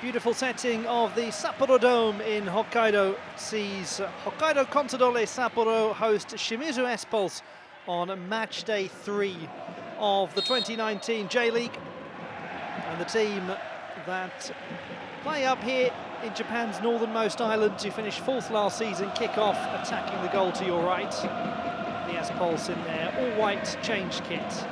beautiful setting of the Sapporo Dome in Hokkaido sees Hokkaido Consadole Sapporo host Shimizu S-Pulse on match day 3 of the 2019 J-League. And the team that play up here in Japan's northernmost island to finish 4th last season kick off attacking the goal to your right. The S-Pulse in their all-white change kit.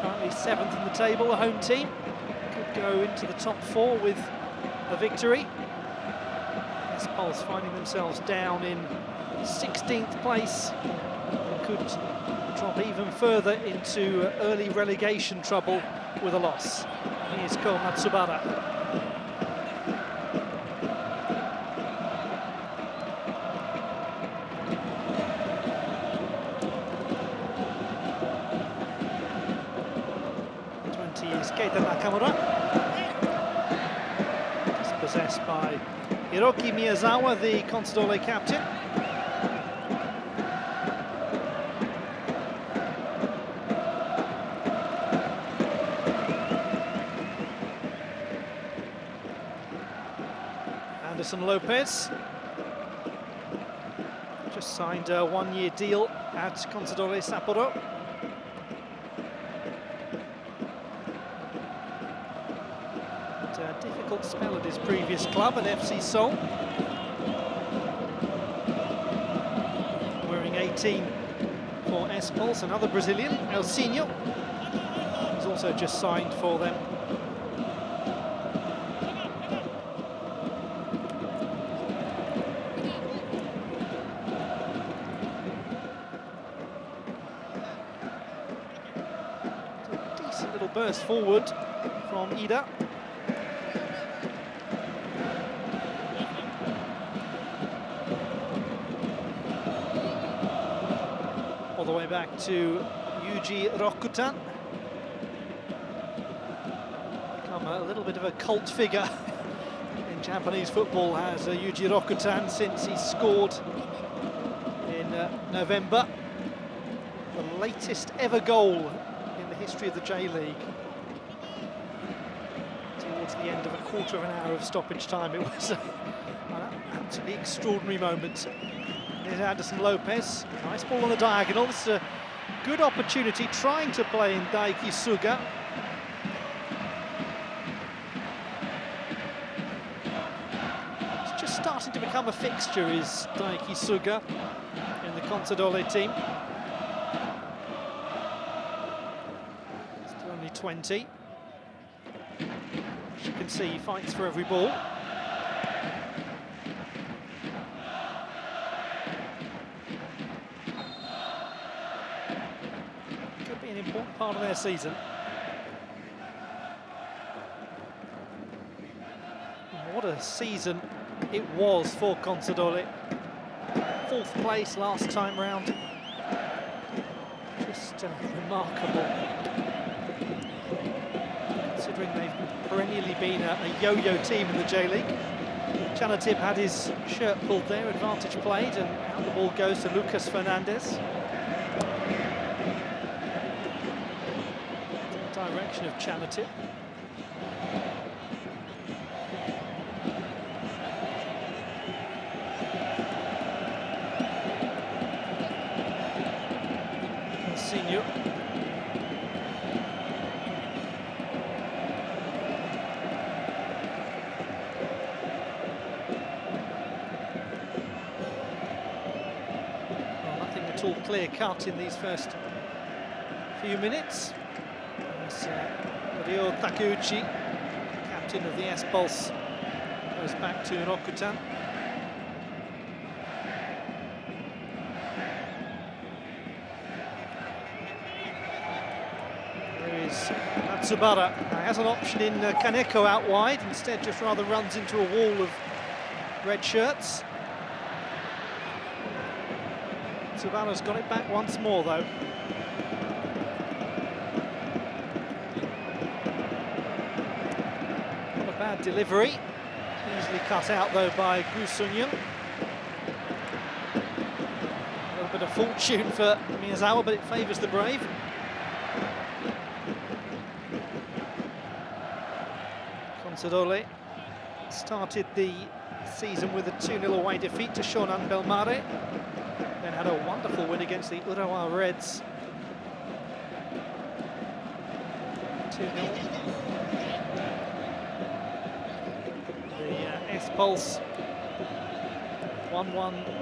Currently 7th in the table, the home team. Could go into the top 4 with a victory. S-Pulse finding themselves down in 16th place. Could drop even further into early relegation trouble with a loss. Here's Ko Matsubara. Is Keita Nakamura. Dispossessed by Hiroki Miyazawa, the Consadole captain. Anderson Lopes just signed a 1-year deal at Consadole Sapporo. Difficult spell at his previous club, at FC Seoul. Wearing 18 for S-Pulse, another Brazilian, Elcinho. He's also just signed for them. A decent little burst forward from Ida. All the way back to Yuji Rokutan. Become a little bit of a cult figure in Japanese football, has Yuji Rokutan, since he scored in November. The latest ever goal in the history of the J-League. Towards the end of a quarter of an hour of stoppage time, it was an absolutely extraordinary moment. Here's Anderson Lopes, nice ball on the diagonal. It's a good opportunity trying to play in Daiki Suga. It's just starting to become a fixture, is Daiki Suga in the Consadole team. Still only 20. As you can see, he fights for every ball. An important part of their season. And what a season it was for Consadole. 4th place last time round. Just remarkable. Considering they've perennially been a yo-yo team in the J-League. Chanathip had his shirt pulled there, advantage played, and out the ball goes to Lucas Fernandes. Direction of Chanathip. Senior. Well, nothing at all clear cut in these first few minutes. Ryo Takeuchi, captain of the S-Pulse, goes back to Rokutan. There is Matsubara. He has an option in Kaneko out wide, instead just rather runs into a wall of red shirts. Matsubara's got it back once more though. Bad delivery, easily cut out though by Gu. A little bit of fortune for Miyazawa, but it favours the brave. Consadole started the season with a 2-0 away defeat to Shonan Bellmare, then had a wonderful win against the Urawa Reds. 2-0. The S-Pulse 1-1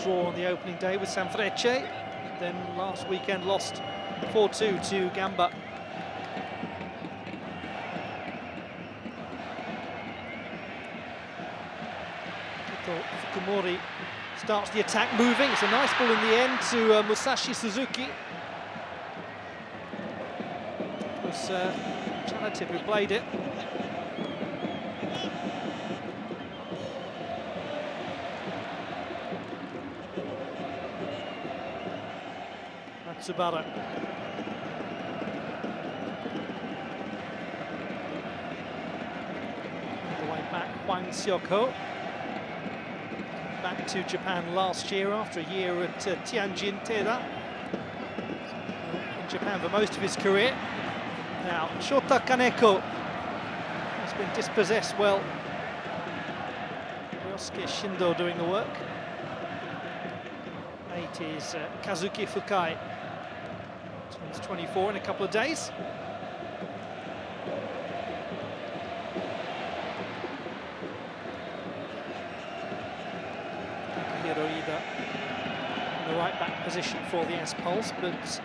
draw on the opening day with Sanfrecce, then last weekend lost 4-2 to Gamba. Akito Fukumori starts the attack moving. It's a nice ball in the end to Musashi Suzuki. It was Chanathip who played it. Matsubara. The way back, Hwang Seok-ho. Back to Japan last year after a year at Tianjin Teda. In Japan for most of his career. Now, Shota Kaneko has been dispossessed well. Ryosuke Shindo doing the work. 8 is Kazuki Fukai. Turns 24 in a couple of days. Hiroida in the right back position for the S-Pulse, but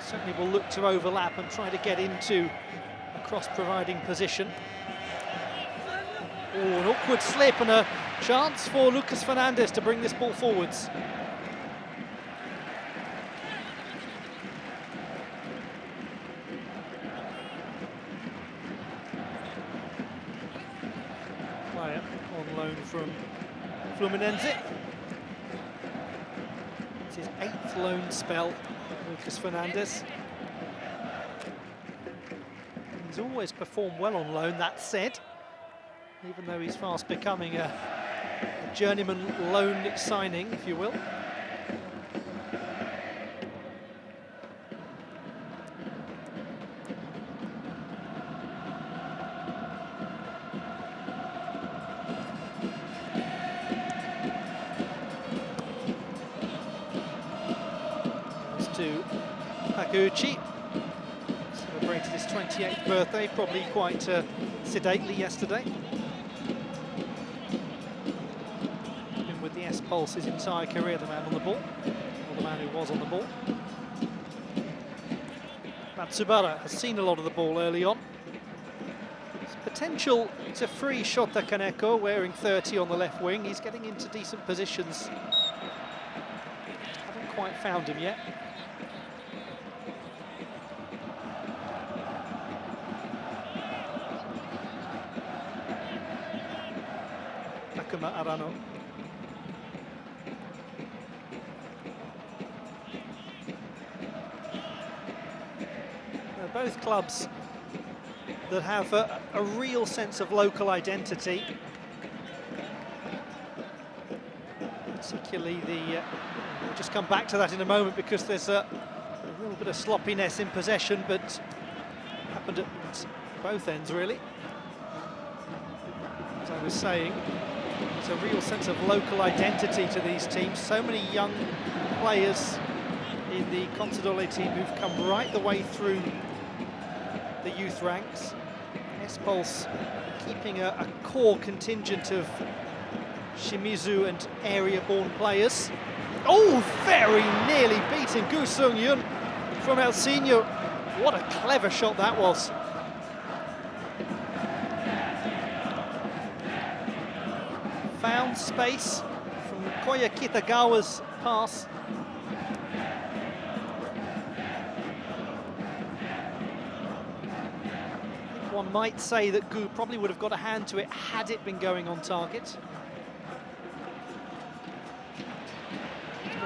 certainly will look to overlap and try to get into a cross-providing position. Oh, an awkward slip and a chance for Lucas Fernandes to bring this ball forwards. Player on loan from Fluminense. It's his 8th loan spell, Lucas Fernandes. He's always performed well on loan, that said, even though he's fast becoming a journeyman loan signing, if you will. To Taguchi, celebrated his 28th birthday, probably quite sedately yesterday. Been with the S-Pulse his entire career, the man on the ball, or the man who was on the ball. Matsubara has seen a lot of the ball early on. There's potential to free Shota Kaneko, wearing 30 on the left wing. He's getting into decent positions. Haven't quite found him yet. Takuma Arano. They're both clubs that have a real sense of local identity. Particularly the... we'll just come back to that in a moment because there's a little bit of sloppiness in possession, but happened at both ends, really. As I was saying, there's a real sense of local identity to these teams. So many young players in the Consadole team who've come right the way through the youth ranks. S-Pulse keeping a core contingent of Shimizu and area-born players. Oh, very nearly beaten Gu Seong-yun from Elsinho. What a clever shot that was. Found space from Koya Kitagawa's pass. One might say that Gu probably would have got a hand to it had it been going on target.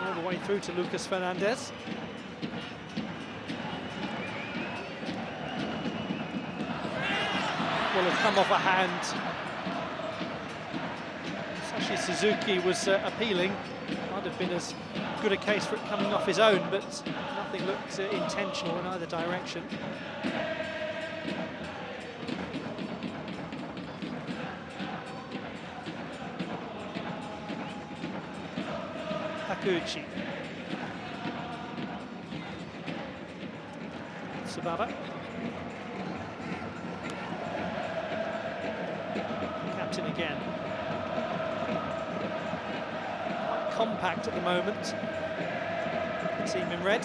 All the way through to Lucas Fernandes. Will have come off a hand. Sashi Suzuki was appealing. Might have been as good a case for it coming off his own, but nothing looked intentional in either direction. Takuchi. Sababa. Captain again. Quite compact at the moment. Team in red.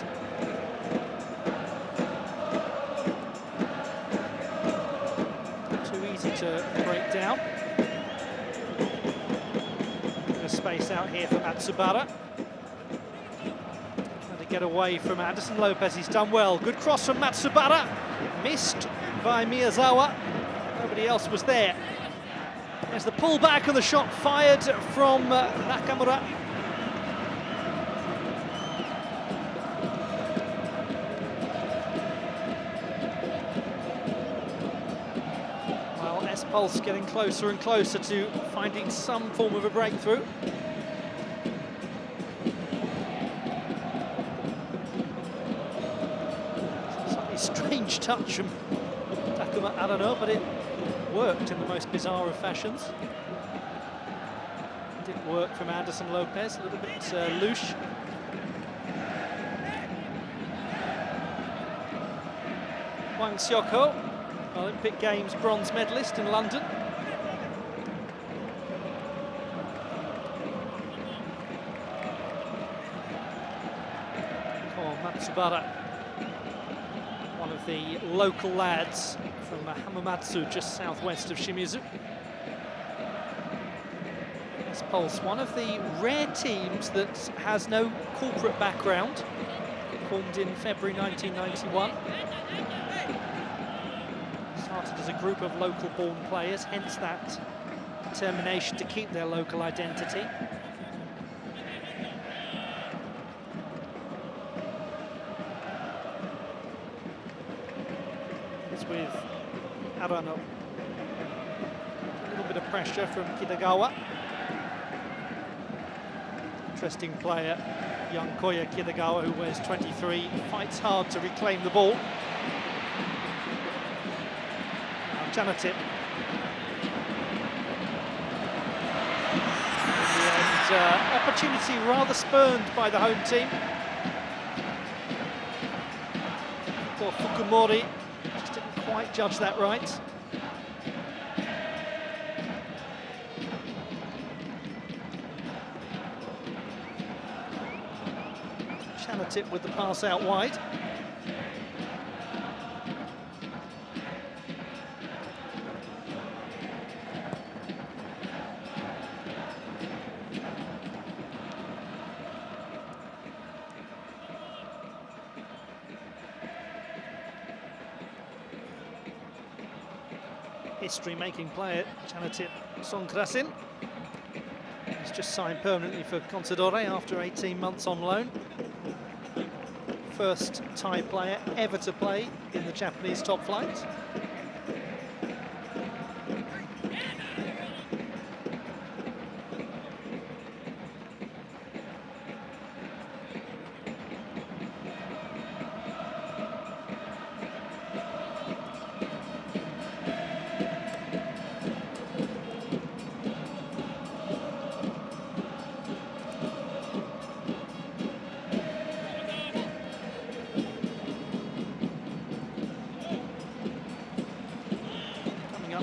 Too easy to break down. Bit of space out here for Matsubara. Trying to get away from Anderson Lopes. He's done well. Good cross from Matsubara. Missed by Miyazawa. Nobody else was there. There's the pullback and the shot fired from Nakamura. Well, S-Pulse getting closer and closer to finding some form of a breakthrough. Slightly strange touch from Takuma Arano, but it worked in the most bizarre of fashions. Didn't work from Anderson Lopes, a little bit louche. Wang Xioko, Olympic Games bronze medalist in London. Matsubara, one of the local lads from Hamamatsu, just southwest of Shimizu. S-Pulse, one of the rare teams that has no corporate background, formed in February 1991. Started as a group of local-born players, hence that determination to keep their local identity. It's with Arano. A little bit of pressure from Kitagawa. Interesting player, young Koya Kitagawa, who wears 23, fights hard to reclaim the ball. Now Chanathip. In the end, opportunity rather spurned by the home team. Akito Fukumori just didn't quite judge that right. Chanathip with the pass out wide. History-making player, Chanathip Songkrasin. He's just signed permanently for Consadole after 18 months on loan. First Thai player ever to play in the Japanese top flight.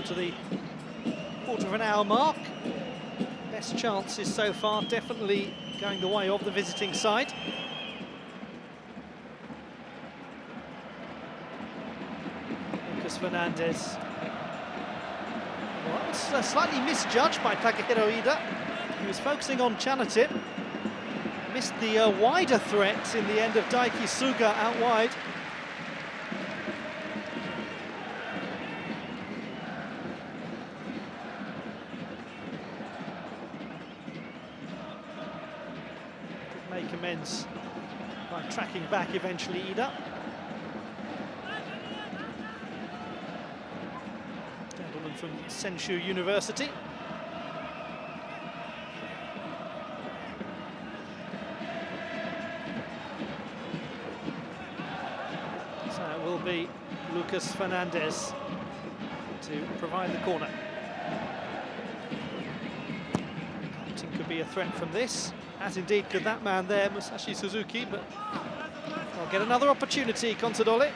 To the quarter of an hour mark. Best chances so far definitely going the way of the visiting side. Lucas Fernandes. Well, that was slightly misjudged by Takehiro Ida. He was focusing on Chanathip. Missed the wider threat in the end of Daiki Suga out wide. Make amends by tracking back eventually, Ida. Gentleman from Senshu University. Lucas Fernandes to provide the corner. Captain could be a threat from this, as indeed could that man there, Musashi Suzuki, but they'll get another opportunity, Consadole.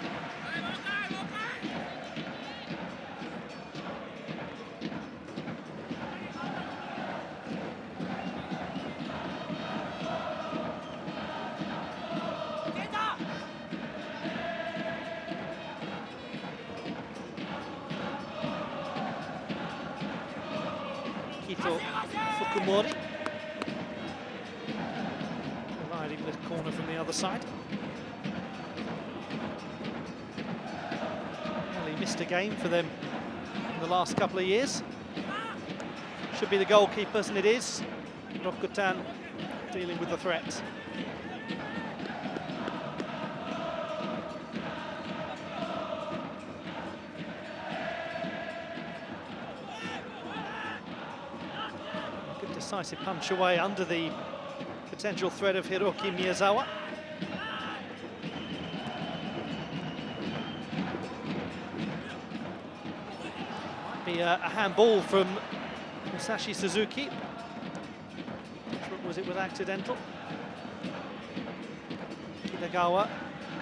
Akito Fukumori providing the corner from the other side. Well, he missed a game for them in the last couple of years. Should be the goalkeepers, and it is. Rokutan dealing with the threat. Decisive punch away under the potential threat of Hiroki Miyazawa. Might be a handball from Musashi Suzuki. Was it with accidental? Kitagawa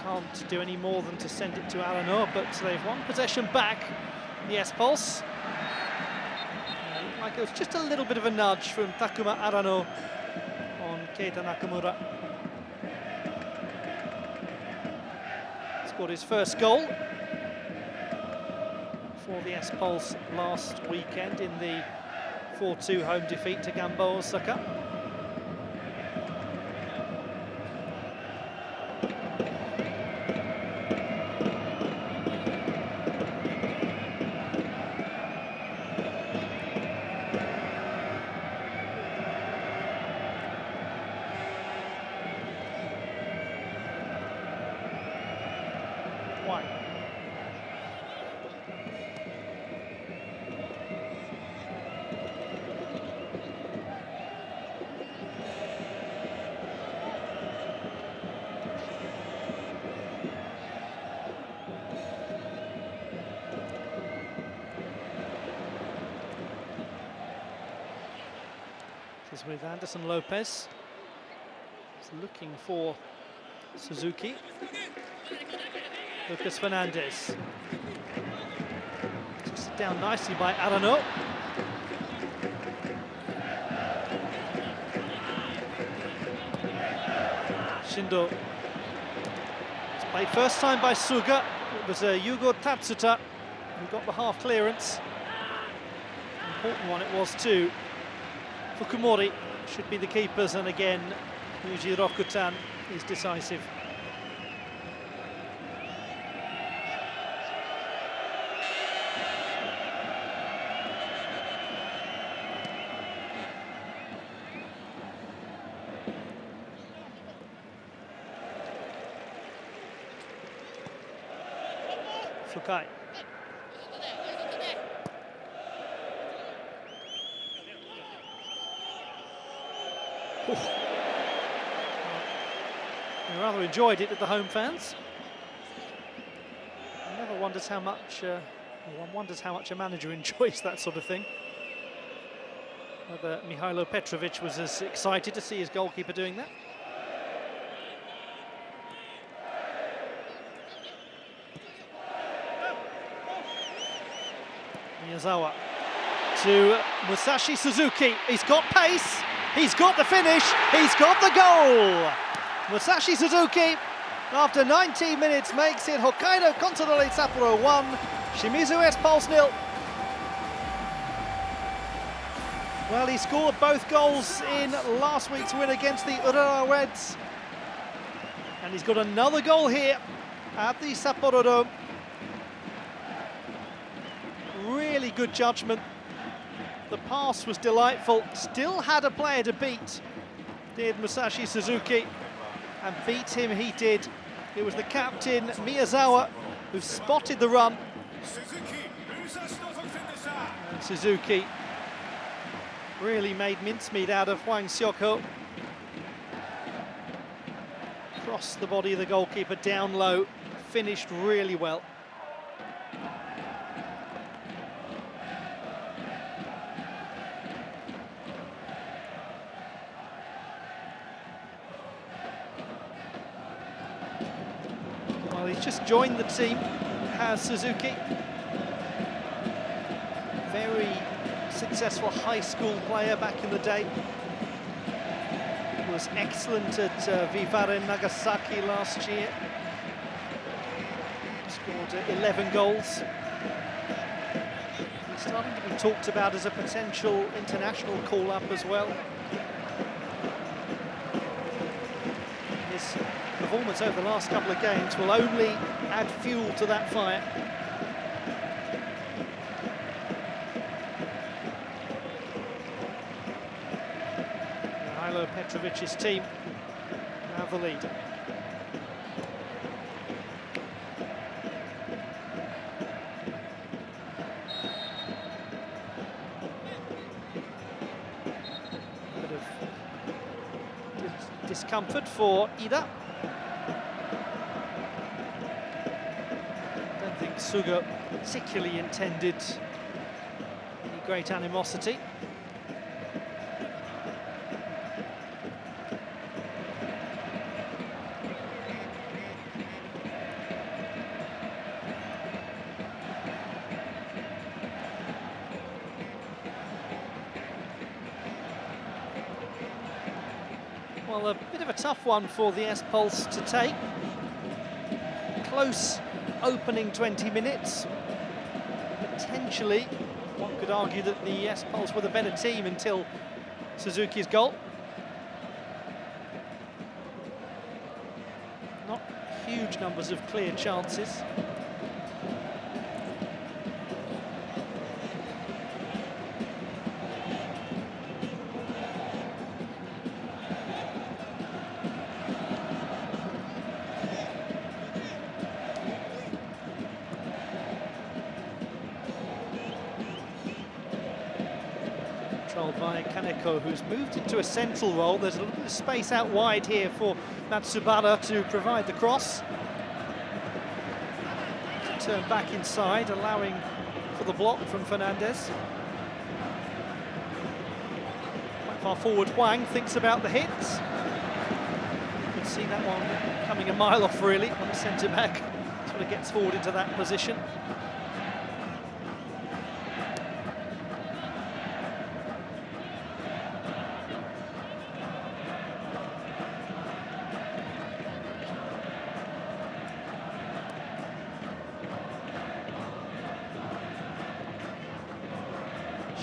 can't do any more than to send it to Arano, but they've won possession back. The S-Pulse. Like it was just a little bit of a nudge from Takuma Arano on Keita Nakamura. Scored his first goal for the S-Pulse last weekend in the 4-2 home defeat to Gamba Osaka. This is with Anderson Lopes. He's looking for Suzuki. Lucas Fernandes. Just down nicely by Arano. Shindo. It's played first time by Suga. It was Yugo Tatsuta who got the half clearance. Important one it was too. Fukumori should be the keepers, and again Yuji Rokutan is decisive. Fukai. I rather enjoyed it at the home fans. One never wonders how much. One wonders how much a manager enjoys that sort of thing. Whether Mihailo Petrovic was as excited to see his goalkeeper doing that. Miyazawa to Musashi Suzuki. He's got pace. He's got the finish, he's got the goal! Musashi Suzuki, after 19 minutes, makes it Hokkaido Consadole Sapporo 1, Shimizu S-Pulse 0. Well, he scored both goals in last week's win against the Urawa Reds. And he's got another goal here at the Sapporo Dome. Really good judgment. The pass was delightful, still had a player to beat, did Musashi Suzuki, and beat him he did. It was the captain, Miyazawa, who spotted the run. And Suzuki really made mincemeat out of Hwang Seok-ho. Crossed the body of the goalkeeper down low, finished really well. Well, he's just joined the team, has Suzuki. Very successful high school player back in the day. Was excellent at Vivare Nagasaki last year. Scored 11 goals. He's starting to be talked about as a potential international call-up as well. His performance over the last couple of games will only add fuel to that fire. Mihajlo Petrovic's team have the lead. Bit of discomfort for Ida. Don't think Suga particularly intended any great animosity. Well, a bit of a tough one for the S-Pulse to take. Close opening 20 minutes. Potentially, one could argue that the S-Pulse were the better team until Suzuki's goal. Not huge numbers of clear chances. By Kaneko, who's moved into a central role. There's a little bit of space out wide here for Matsubara to provide the cross. To turn back inside, allowing for the block from Fernandes. Quite far forward, Hwang thinks about the hits. You can see that one coming a mile off really on the centre back. Sort of gets forward into that position.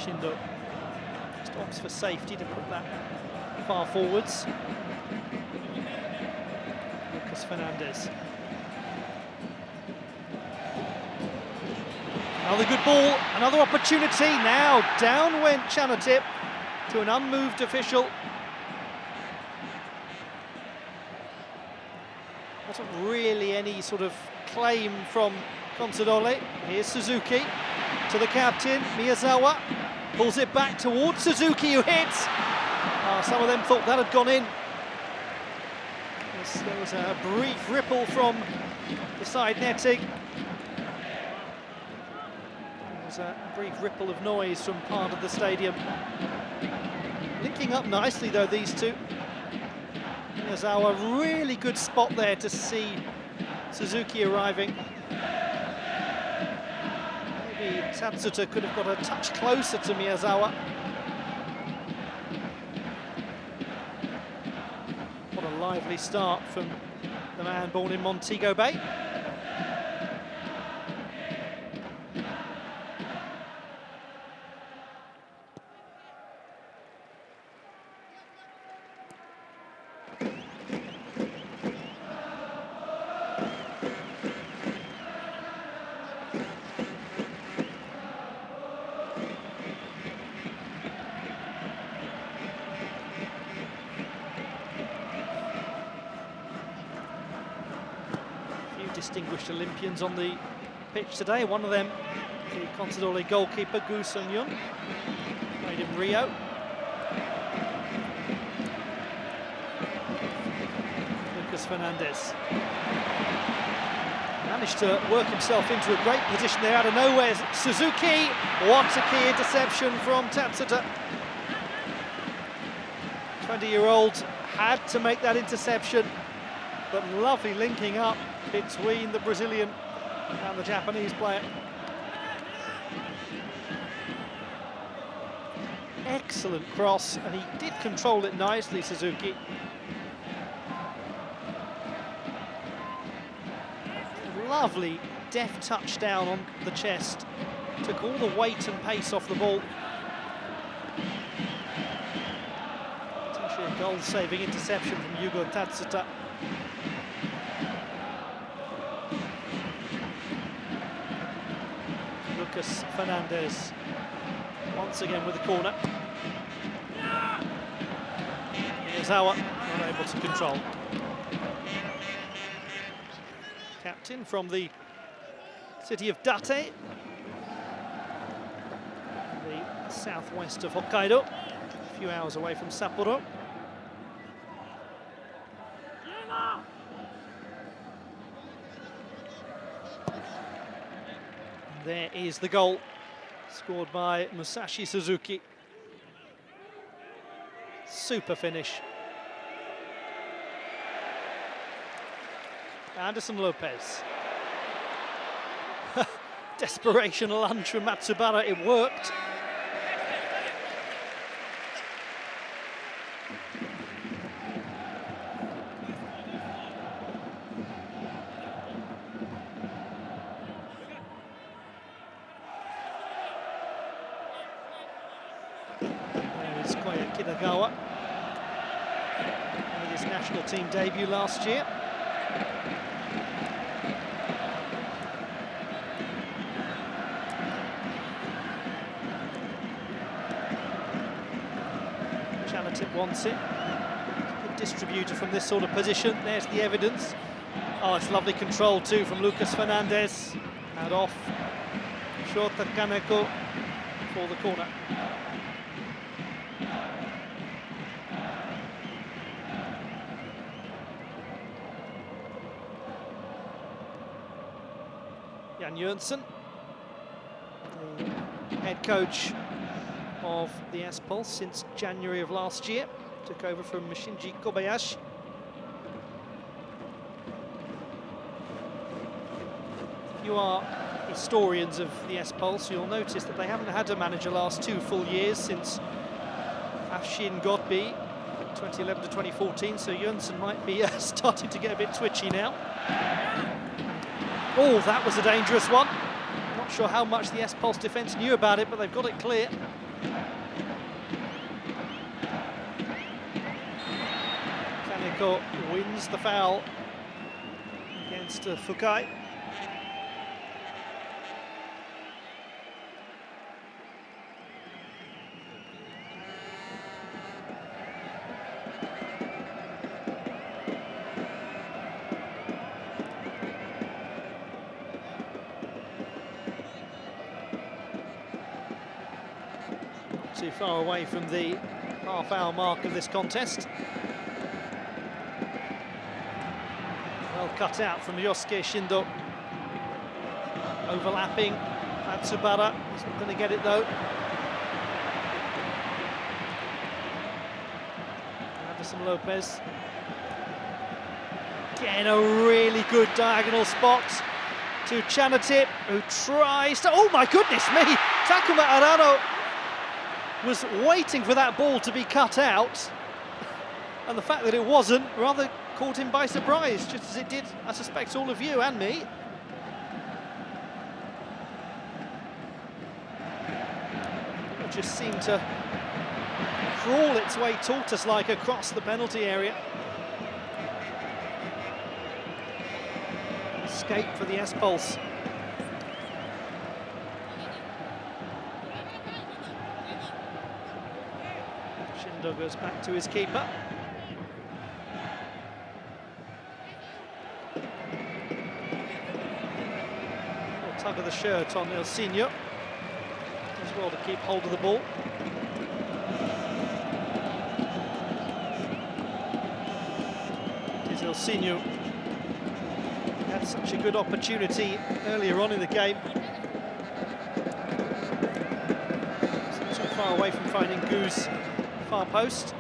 Shindo just opts for safety to put that far forwards. Lucas Fernandes. Another good ball, another opportunity. Now down went Chanathip to an unmoved official. Wasn't really any sort of claim from Consadole. Here's Suzuki to the captain, Miyazawa. Pulls it back towards Suzuki, who hits. Some of them thought that had gone in. There was a brief ripple from the side netting. There was a brief ripple of noise from part of the stadium. Linking up nicely though, these two. Miyazawa, really good spot there to see Suzuki arriving. Tatsuta could have got a touch closer to Miyazawa. What a lively start from the man born in Montego Bay. Distinguished Olympians on the pitch today. One of them, the Consadole goalkeeper, Gu Seong-yun, played in Rio. Lucas Fernandes managed to work himself into a great position there out of nowhere. Suzuki, what a key interception from Tatsuta. 20-year-old had to make that interception. but lovely linking up between the Brazilian and the Japanese player. Excellent cross, and he did control it nicely, Suzuki. Lovely deft touchdown on the chest. Took all the weight and pace off the ball. Potentially a goal-saving interception from Yugo Tatsuta. Lucas Fernandes once again with the corner. Miyazawa not able to control. Captain from the city of Date, the southwest of Hokkaido, a few hours away from Sapporo. There is the goal, scored by Musashi Suzuki. Super finish. Anderson Lopes. Desperation lunge from Matsubara, it worked. There is Koya Kinagawa with his national team debut last year. Chanathip wants it. Good distributor from this sort of position. There's the evidence. Oh, it's lovely control too from Lucas Fernandes. And off Shota Kaneko for the corner. Jan Jönsson, the head coach of the S-Pulse since January of last year, took over from Shinji Kobayashi. If you are historians of the S-Pulse, you'll notice that they haven't had a manager last 2 full years since Afshin Godby, 2011 to 2014, so Jönsson might be starting to get a bit twitchy now. Oh, that was a dangerous one. Not sure how much the S-Pulse defence knew about it, but they've got it clear. Kaneko wins the foul against Fukai. Too far away from the half-hour mark of this contest. Well cut out from Ryosuke Shindo. Overlapping Matsubara. He's not going to get it though. Anderson Lopes. Again, a really good diagonal spot to Chanathip, who tries to... Oh my goodness me! Takuma Arano was waiting for that ball to be cut out, and the fact that it wasn't rather caught him by surprise, just as it did, I suspect, all of you and me. It just seemed to crawl its way tortoise-like across the penalty area. Escape for the S-Pulse. Shindo goes back to his keeper. Tug of the shirt on Ilsinho as well to keep hold of the ball. It is Ilsinho. He had such a good opportunity earlier on in the game. Not too far away from finding Gu's far post.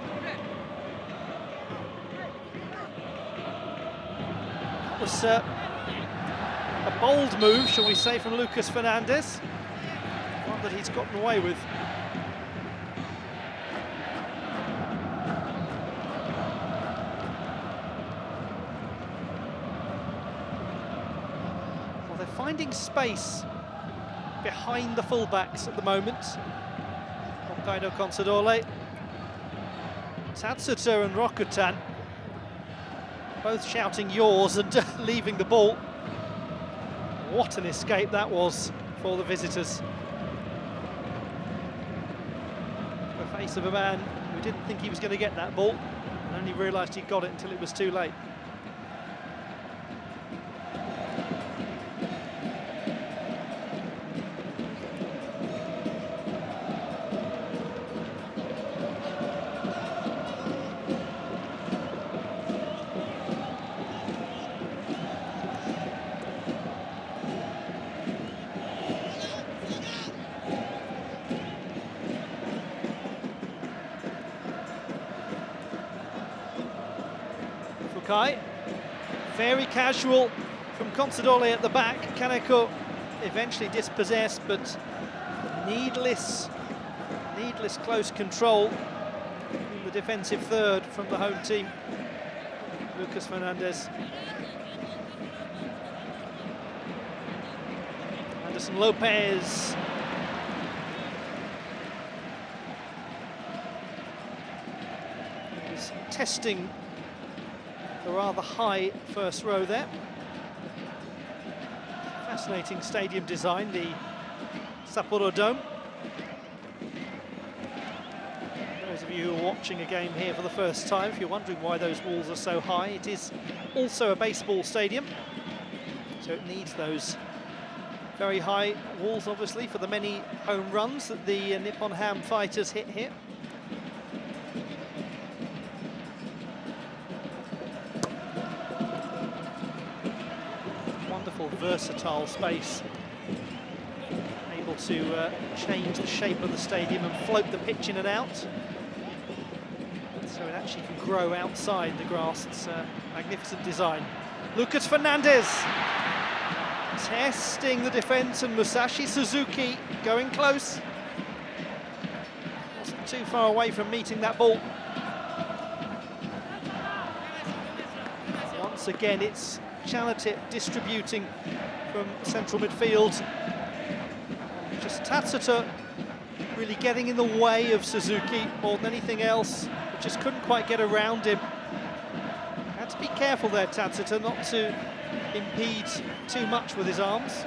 was a bold move, shall we say, from Lucas Fernandes. One that he's gotten away with. Well, they're finding space behind the fullbacks at the moment. Hokkaido Consadole. Tatsuta and Rokutan both shouting yours and leaving the ball. What an escape that was for the visitors. The face of a man who didn't think he was going to get that ball and only realised he got it until it was too late. Fukai, very casual from Consadole at the back. Kaneko eventually dispossessed, but needless close control in the defensive third from the home team. Lucas Fernandes. Anderson Lopes. He's testing the rather high first row there. Fascinating stadium design, the Sapporo Dome. Those of you who are watching a game here for the first time, if you're wondering why those walls are so high, it is also a baseball stadium, so it needs those very high walls, obviously, for the many home runs that the Nippon Ham fighters hit here. Versatile space, able to change the shape of the stadium and float the pitch in and out, so it actually can grow outside the grass. It's a magnificent design. Lucas Fernandes testing the defence, and Musashi Suzuki going close. Wasn't too far away from meeting that ball. Once again, it's Chanathip distributing from central midfield. Just Tatsuta really getting in the way of Suzuki more than anything else, but just couldn't quite get around him. Had to be careful there, Tatsuta, not to impede too much with his arms.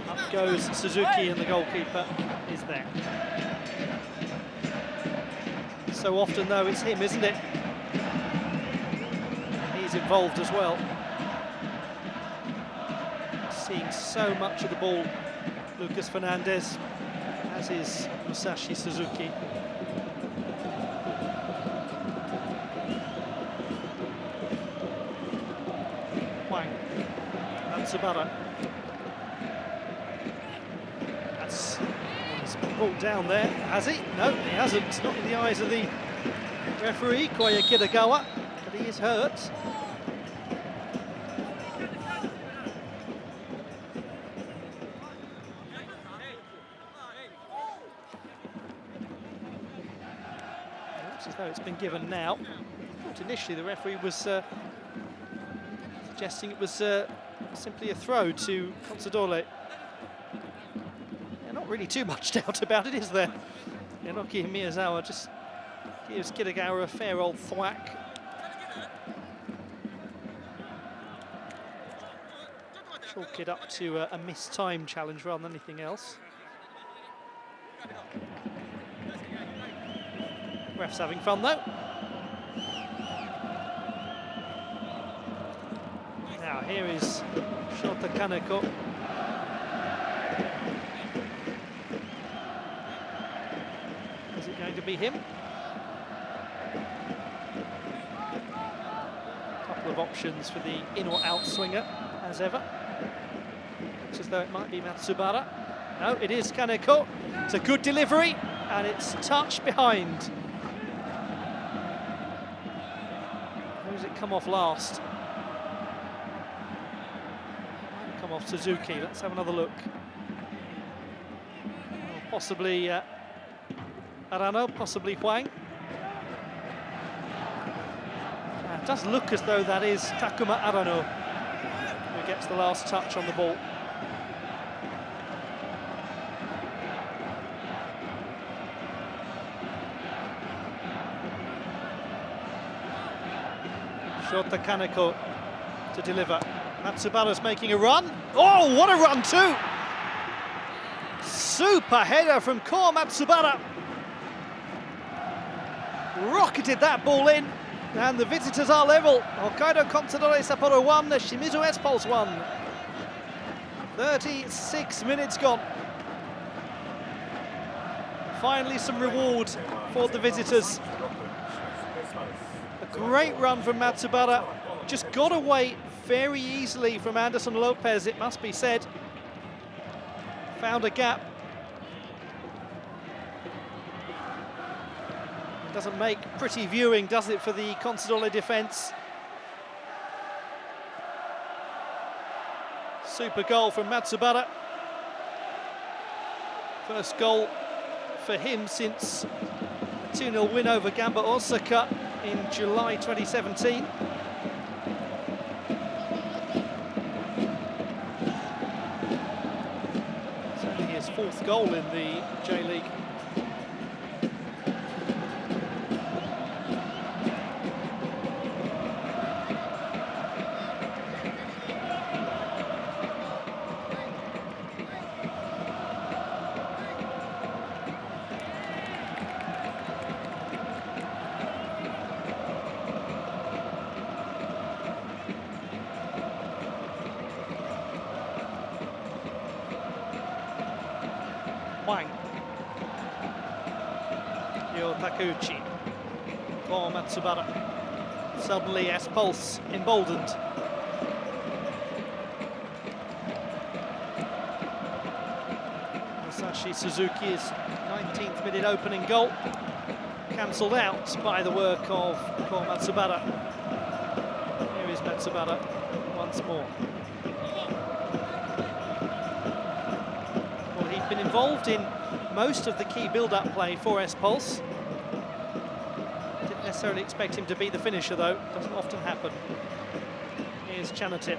Up goes Suzuki, and the goalkeeper is there. So often, though, it's him, isn't it? He's involved as well. Seeing so much of the ball, Lucas Fernandes, as is Musashi Suzuki. Wang, Matsubara. He's been brought down there, has he? No, he hasn't. Not in the eyes of the referee, Koya Kitagawa, but he is hurt. Looks as though it's been given now. But initially the referee was suggesting it was simply a throw to Consadole. Not really too much doubt about it, is there? Hiroki Miyazawa just gives Kitagawa a fair old thwack. Chalk it up to a missed time challenge rather than anything else. Ref's having fun though. Now here is Shota Kaneko. Is it going to be him? Couple of options for the in or out swinger, as ever. Looks as though it might be Matsubara. No, it is Kaneko. It's a good delivery, and it's touched behind. Who's it come off last? Might have come off Suzuki. Let's have another look. Possibly Arano, possibly Hwang. It does look as though that is Takuma Arano who gets the last touch on the ball. Shota Kaneko to deliver. Matsubara's making a run. Oh, what a run too! Super header from Ko Matsubara. Rocketed that ball in, and the visitors are level. Hokkaido Consadole Sapporo 1, Shimizu S-Pulse 1. 36 minutes gone. Finally some reward for the visitors. A great run from Matsubara. Just got away very easily from Anderson Lopes, it must be said. Found a gap. Doesn't make pretty viewing, does it, for the Consadole defence? Super goal from Matsubara. First goal for him since a 2-0 win over Gamba Osaka in July 2017. It's only his 4th goal in the J-League. Hwang. Ryo Takuchi. For Matsubara. Suddenly S-Pulse emboldened. Masashi Suzuki's 19th minute opening goal. Cancelled out by the work of Ko Matsubara. Here is Matsubara once more. Been involved in most of the key build-up play for S-Pulse. Didn't necessarily expect him to be the finisher though, doesn't often happen. Here's Chanathip.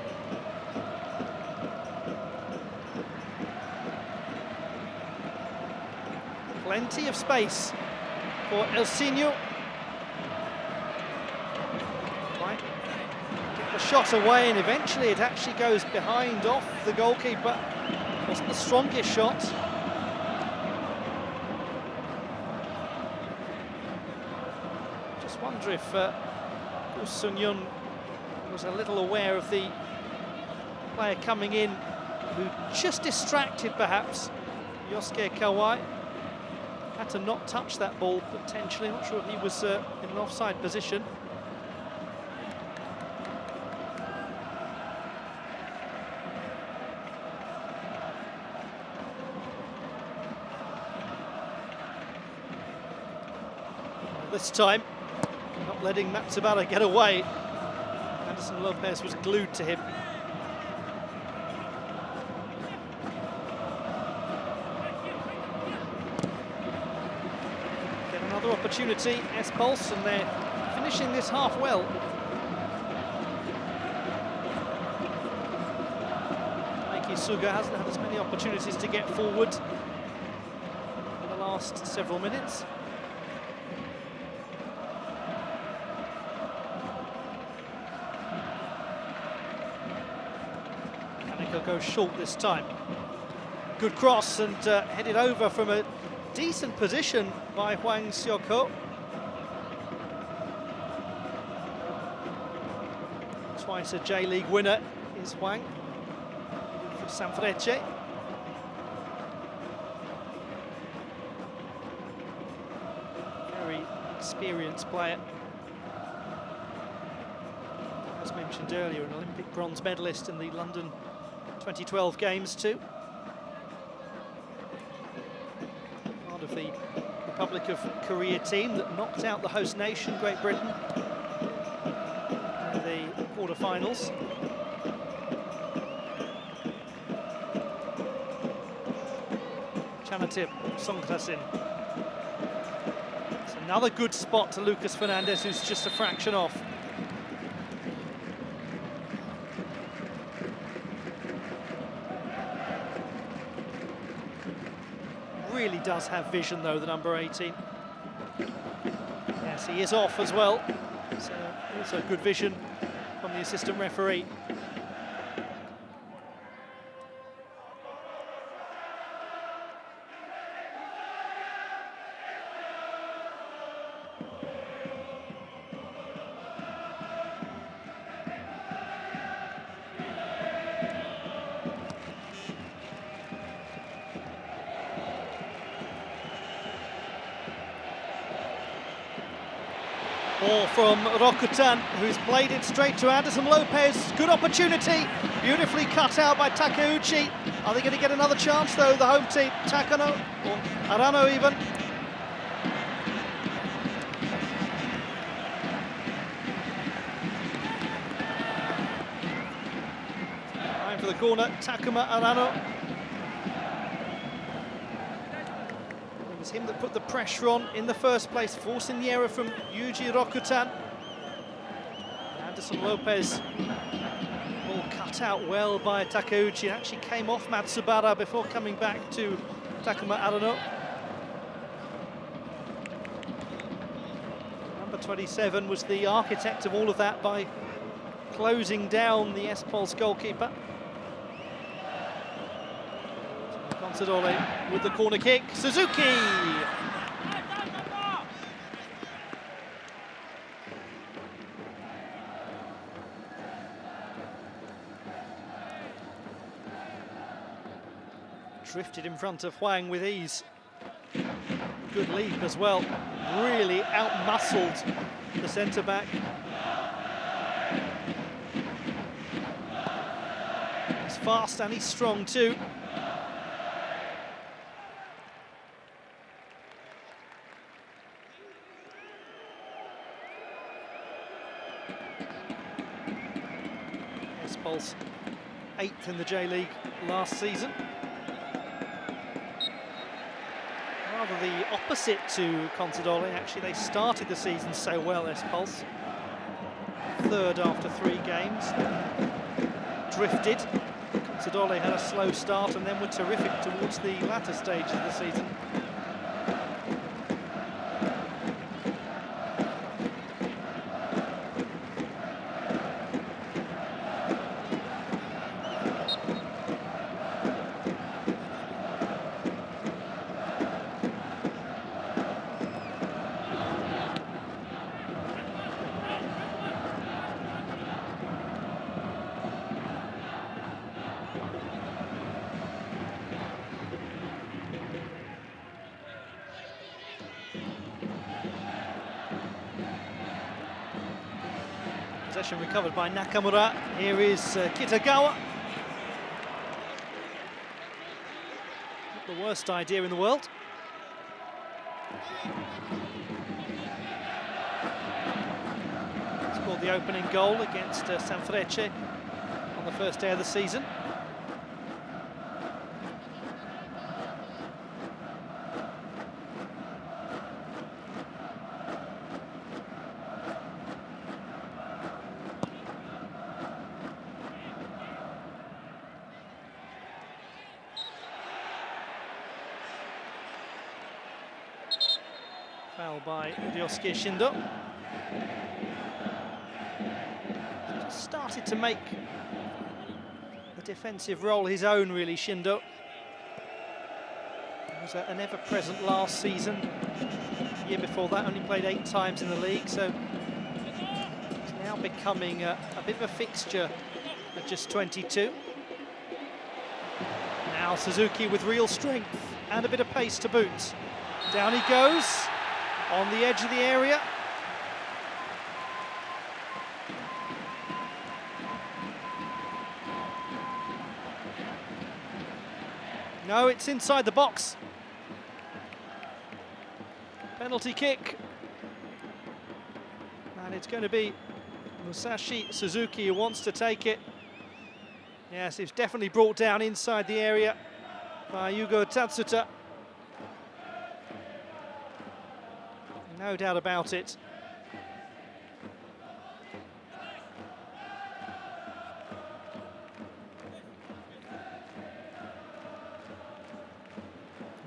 Plenty of space for Elsinho. Right, get the shot away, and eventually it actually goes behind off the goalkeeper. Wasn't the strongest shot. Just wonder if Seong-yun was a little aware of the player coming in, who just distracted perhaps Yosuke Kawai. Had to not touch that ball potentially. Not sure if he was in an offside position. This time, not letting Matsubara get away. Anderson Lopes was glued to him. Get another opportunity, S-Pulse, and they're finishing this half well. Suga hasn't had as many opportunities to get forward in the last several minutes. Goes short this time. Good cross, and headed over from a decent position by Hwang Seok-ho. Twice a J-League winner is Hwang for Sanfrecce. Very experienced player. As mentioned earlier, an Olympic bronze medalist in the London 2012 games too. the Republic of Korea team that knocked out the host nation, Great Britain, in the quarter-finals. Chanathip, Songkrasin. It's another good spot to Lucas Fernandes, who's just a fraction off. Really does have vision, though, the number 18. Yes, he is off as well. So also good vision from the assistant referee. Ball from Rokutan, who's played it straight to Anderson Lopes. Good opportunity, beautifully cut out by Takeuchi. Are they going to get another chance, though, the home team? Takano, or Arano even. Time for the corner, Takuma, Arano. It was him that put the pressure on in the first place, forcing the error from Yuji Rokutan. Anderson Lopes, ball cut out well by Takeuchi. It actually came off Matsubara before coming back to Takuma Arano. Number 27 was the architect of all of that by closing down the S-Pulse goalkeeper. Consadole with the corner kick. Suzuki! Drifted in front of Hwang with ease. Good leap as well. Really out-muscled the centre-back. He's fast and he's strong too. S-Pulse 8th in the J-League last season. Rather the opposite to Consadole, actually. They started the season so well, S-Pulse. 3rd after 3 games. Drifted. Consadole had a slow start and then were terrific towards the latter stages of the season. Possession recovered by Nakamura. Here is Kitagawa. Not the worst idea in the world. Scored the opening goal against Sanfrecce on the first day of the season. Foul by Ryosuke Shindo. Just started to make the defensive role his own, really, Shindo. He was an ever-present last season. The year before that, only played 8 times in the league, so he's now becoming a bit of a fixture at just 22. Now Suzuki with real strength and a bit of pace to boot. Down he goes. On the edge of the area. No, it's inside the box. Penalty kick. And it's going to be Musashi Suzuki who wants to take it. Yes, it's definitely brought down inside the area by Yugo Tatsuta. No doubt about it.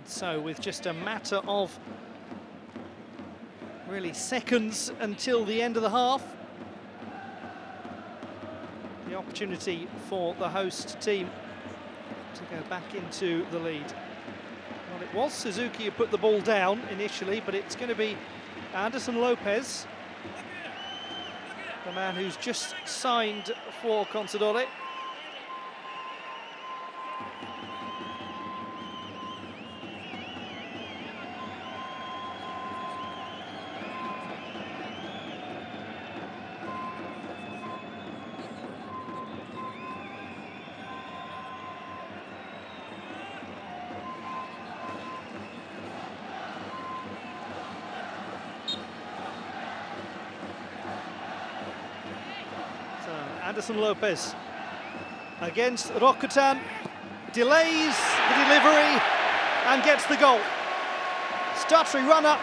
So with just a matter of really seconds until the end of the half, the opportunity for the host team to go back into the lead. Well, it was Suzuki who put the ball down initially, but it's going to be Anderson Lopes, the man who's just signed for Consadole. Anderson Lopes against Rokutan, delays the delivery and gets the goal. Stuttery run-up,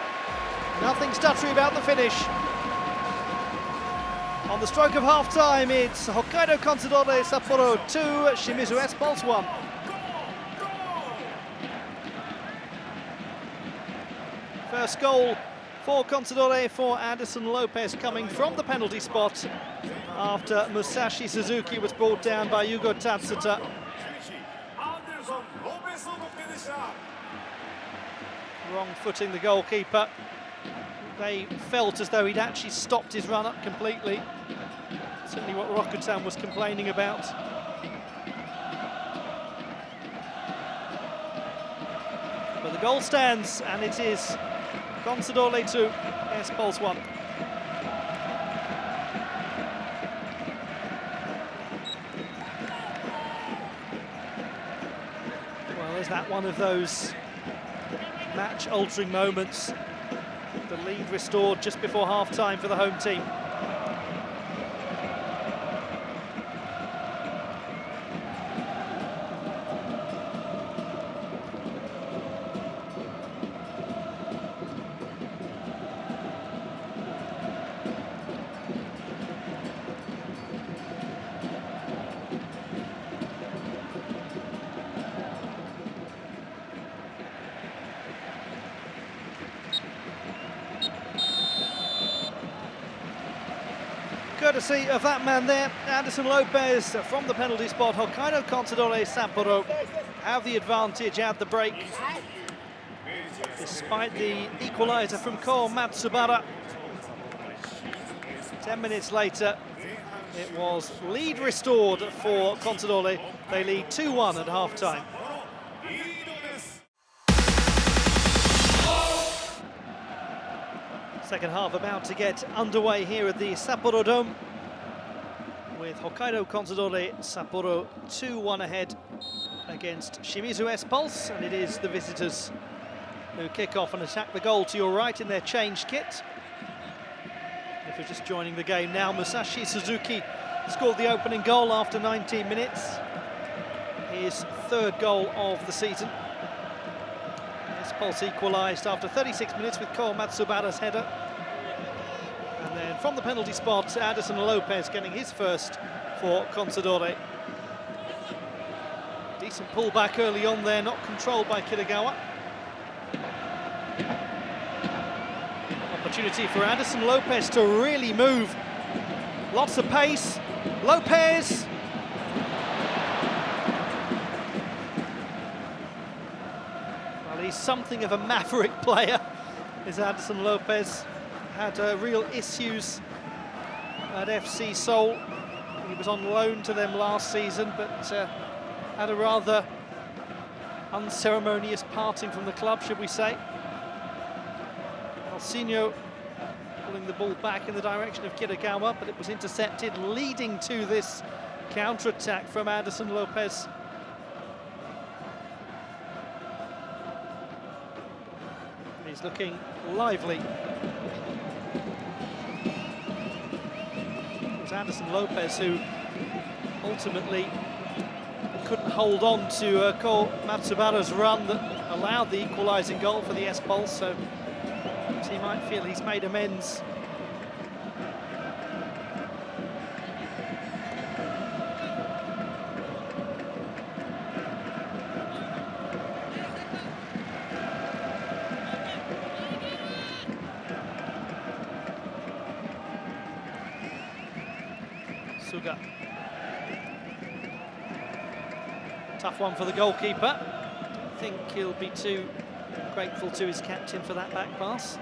nothing stuttery about the finish. On the stroke of half-time, it's Hokkaido Consadole Sapporo 2, Shimizu S-Pulse 1. First goal for Consadole for Anderson Lopes, coming from the penalty spot after Musashi Suzuki was brought down by Yugo Tatsuta. Wrong footing the goalkeeper. They felt as though he'd actually stopped his run-up completely. Certainly what Rokutan was complaining about. But the goal stands, and it is Consadole 2, S-Pulse 1. Well, is that one of those match-altering moments? The lead restored just before half-time for the home team. Courtesy of that man there, Anderson Lopes from the penalty spot. Hokkaido Consadole Sapporo have the advantage at the break, despite the equalizer from Ko Matsubara. 10 minutes later, it was lead restored for Consadole. They lead 2-1 at half-time. Second half about to get underway here at the Sapporo Dome, with Hokkaido Consadole Sapporo 2-1 ahead against Shimizu S-Pulse, and it is the visitors who kick off and attack the goal to your right in their changed kit. If you're just joining the game now, Musashi Suzuki scored the opening goal after 19 minutes, his third goal of the season. S-Pulse equalised after 36 minutes with Ko Matsubara's header. And then from the penalty spot, Anderson Lopes getting his first for Consadole. Decent pullback early on there, not controlled by Kitagawa. Opportunity for Anderson Lopes to really move. Lots of pace. Lopes! He's something of a maverick player, is Anderson Lopes. Had real issues at FC Seoul. He was on loan to them last season, but had a rather unceremonious parting from the club, should we say. Alcino pulling the ball back in the direction of Kitagawa, but it was intercepted, leading to this counter-attack from Anderson Lopes. He's looking lively. It was Anderson Lopes who ultimately couldn't hold on to Ko Matsubara's run that allowed the equalising goal for the S-Pulse, so he might feel he's made amends. Suga. Tough one for the goalkeeper. Don't think he'll be too grateful to his captain for that back pass.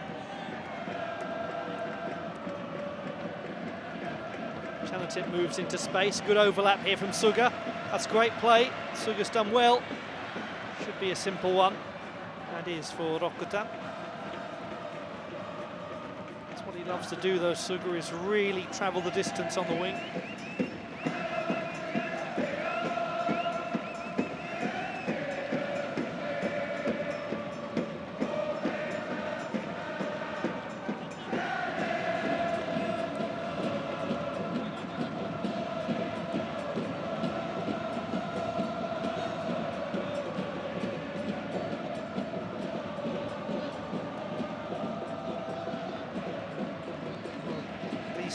Chanathip moves into space. Good overlap here from Suga. That's great play. Suga's done well. Should be a simple one. And is for Rokuta. That's what he loves to do though, Suga, is really travel the distance on the wing.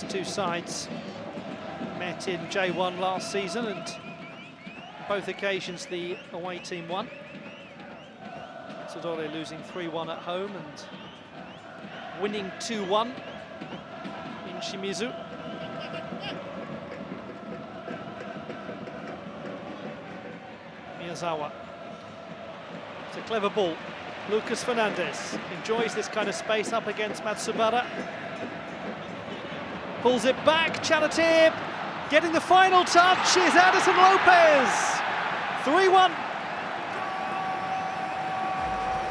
Two sides met in J1 last season, and both occasions the away team won. Consadole losing 3-1 at home and winning 2-1 in Shimizu. Miyazawa. It's a clever ball. Lucas Fernandes enjoys this kind of space up against Matsubara. Pulls it back, Chanathip, getting the final touch is Anderson Lopes. 3-1.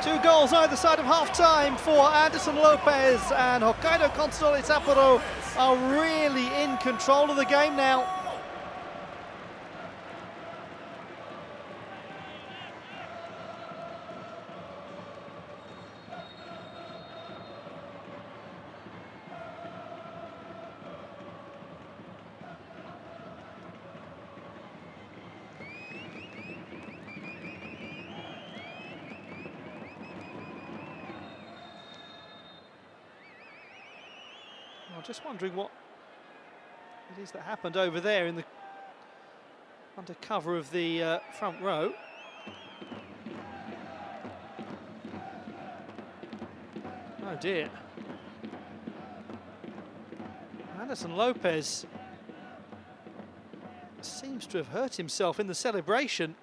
2 goals either side of half-time for Anderson Lopes, and Hokkaido Consadole Sapporo are really in control of the game now. I'm just wondering what it is that happened over there in the under cover of the front row. Oh dear. Anderson Lopes seems to have hurt himself in the celebration.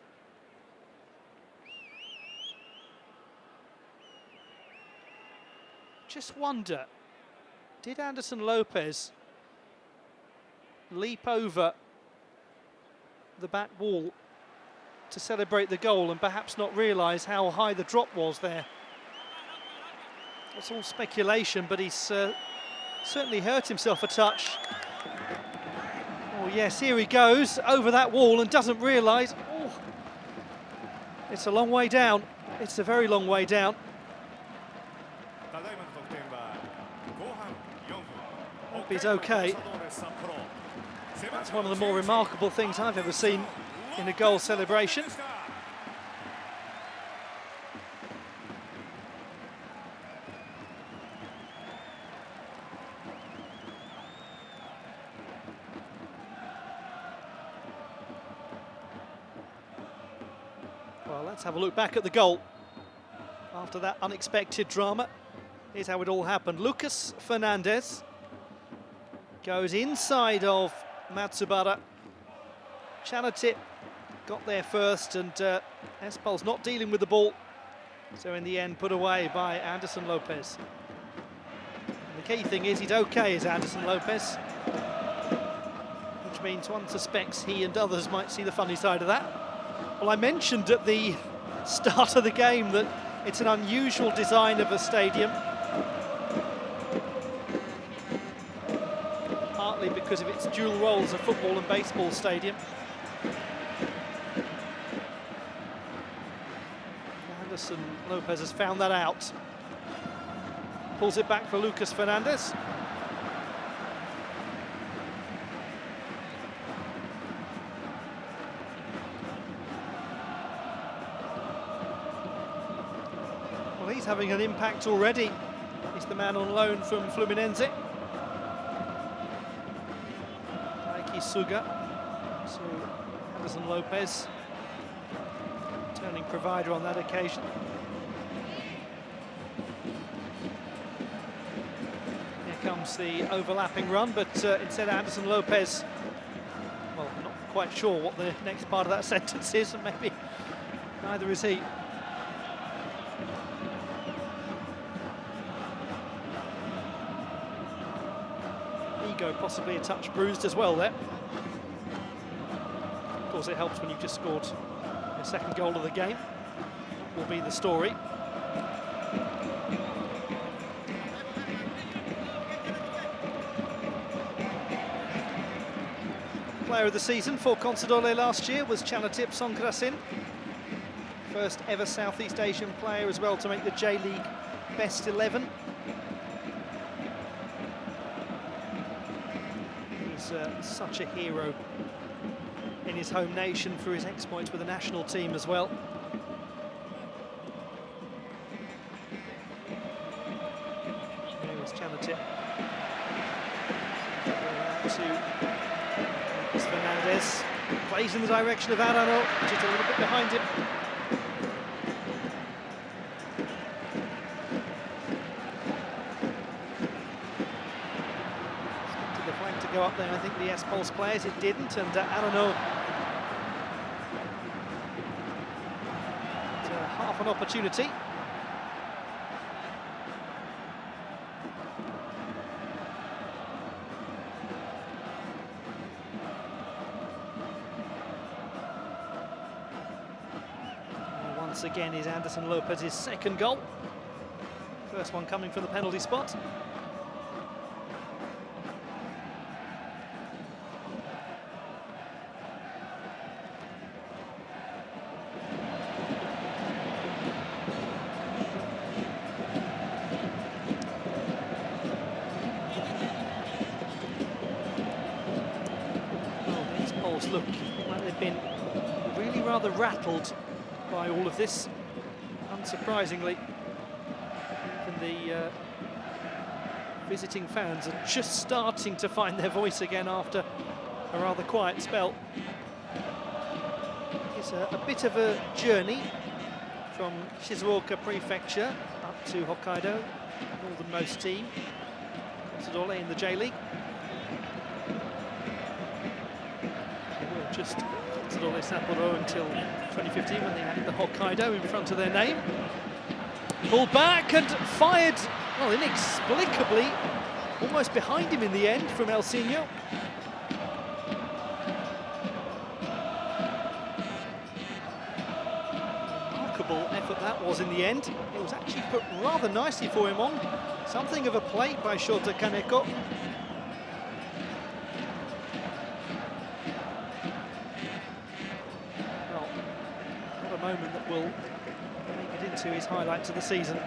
Just wonder, did Anderson Lopes leap over the back wall to celebrate the goal and perhaps not realise how high the drop was there? It's all speculation, but he's certainly hurt himself a touch. Oh yes, here he goes over that wall and doesn't realise. Oh, it's a long way down. It's a very long way down. Hope he's okay. That's one of the more remarkable things I've ever seen in a goal celebration. Well, let's have a look back at the goal. After that unexpected drama, here's how it all happened. Lucas Fernandes goes inside of Matsubara. Chanathip got there first, and S-Pulse not dealing with the ball. So in the end, put away by Anderson Lopes. And the key thing is he's okay, is Anderson Lopes. Which means one suspects he and others might see the funny side of that. Well, I mentioned at the start of the game that it's an unusual design of a stadium. Partly because of its dual roles of football and baseball stadium. Anderson Lopes has found that out. Pulls it back for Lucas Fernandes. Well, he's having an impact already. He's the man on loan from Fluminense. Daiki Suga. So Anderson Lopes, turning provider on that occasion. Here comes the overlapping run, but instead Anderson Lopes, well, I'm not quite sure what the next part of that sentence is, and maybe neither is he. Ego possibly a touch bruised as well there. Of course, it helps when you've just scored your second goal of the game. Will be the story. Player of the season for Consadole last year was Chanathip Songkrasin. First ever Southeast Asian player as well to make the J.League best 11. He's such a hero in his home nation for his exploits with the national team as well. Here is Chanathip. To Fernandes. Plays in the direction of Arano, just a little bit behind him. Expected the flank to go up there, I think, the S-Pulse players. It didn't, and Arano half an opportunity. Once again is Anderson Lopes' second goal. First one coming from the penalty spot. Well, these Poles look like they've been really rather rattled by all of this, unsurprisingly. Even the visiting fans are just starting to find their voice again after a rather quiet spell. It's a bit of a journey from Shizuoka Prefecture up to Hokkaido, northernmost team, Consadole in the J-League. Just Consadole Sapporo until 2015 when they added the Hokkaido in front of their name. Pulled back and fired, well, inexplicably, almost behind him in the end from El Signo. Remarkable effort that was in the end. It was actually put rather nicely for him on. Something of a plate by Shota Kaneko. Moment that will make it into his highlights of the season. To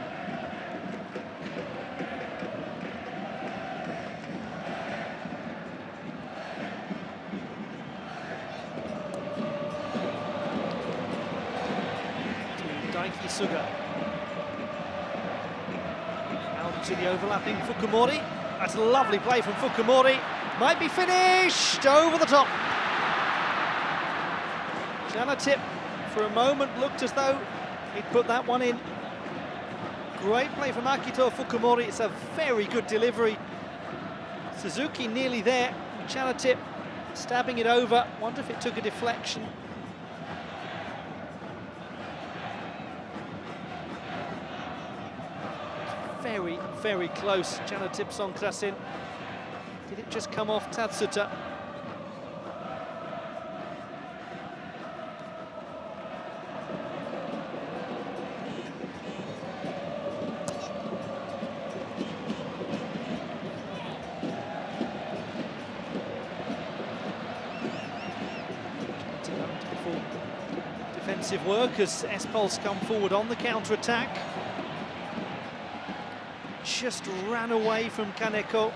Daiki Suga. Out to the overlapping Fukumori. That's a lovely play from Fukumori. Might be finished over the top. Chanathip for a moment looked as though he'd put that one in. Great play from Akito Fukumori. It's a very good delivery. Suzuki nearly there. Chanathip stabbing it over. Wonder if it took a deflection. Very, very close. Chanathip Songkrasin. Did it just come off Tatsuta? Defensive work as S-Pulse come forward on the counter-attack. just ran away from Kaneko.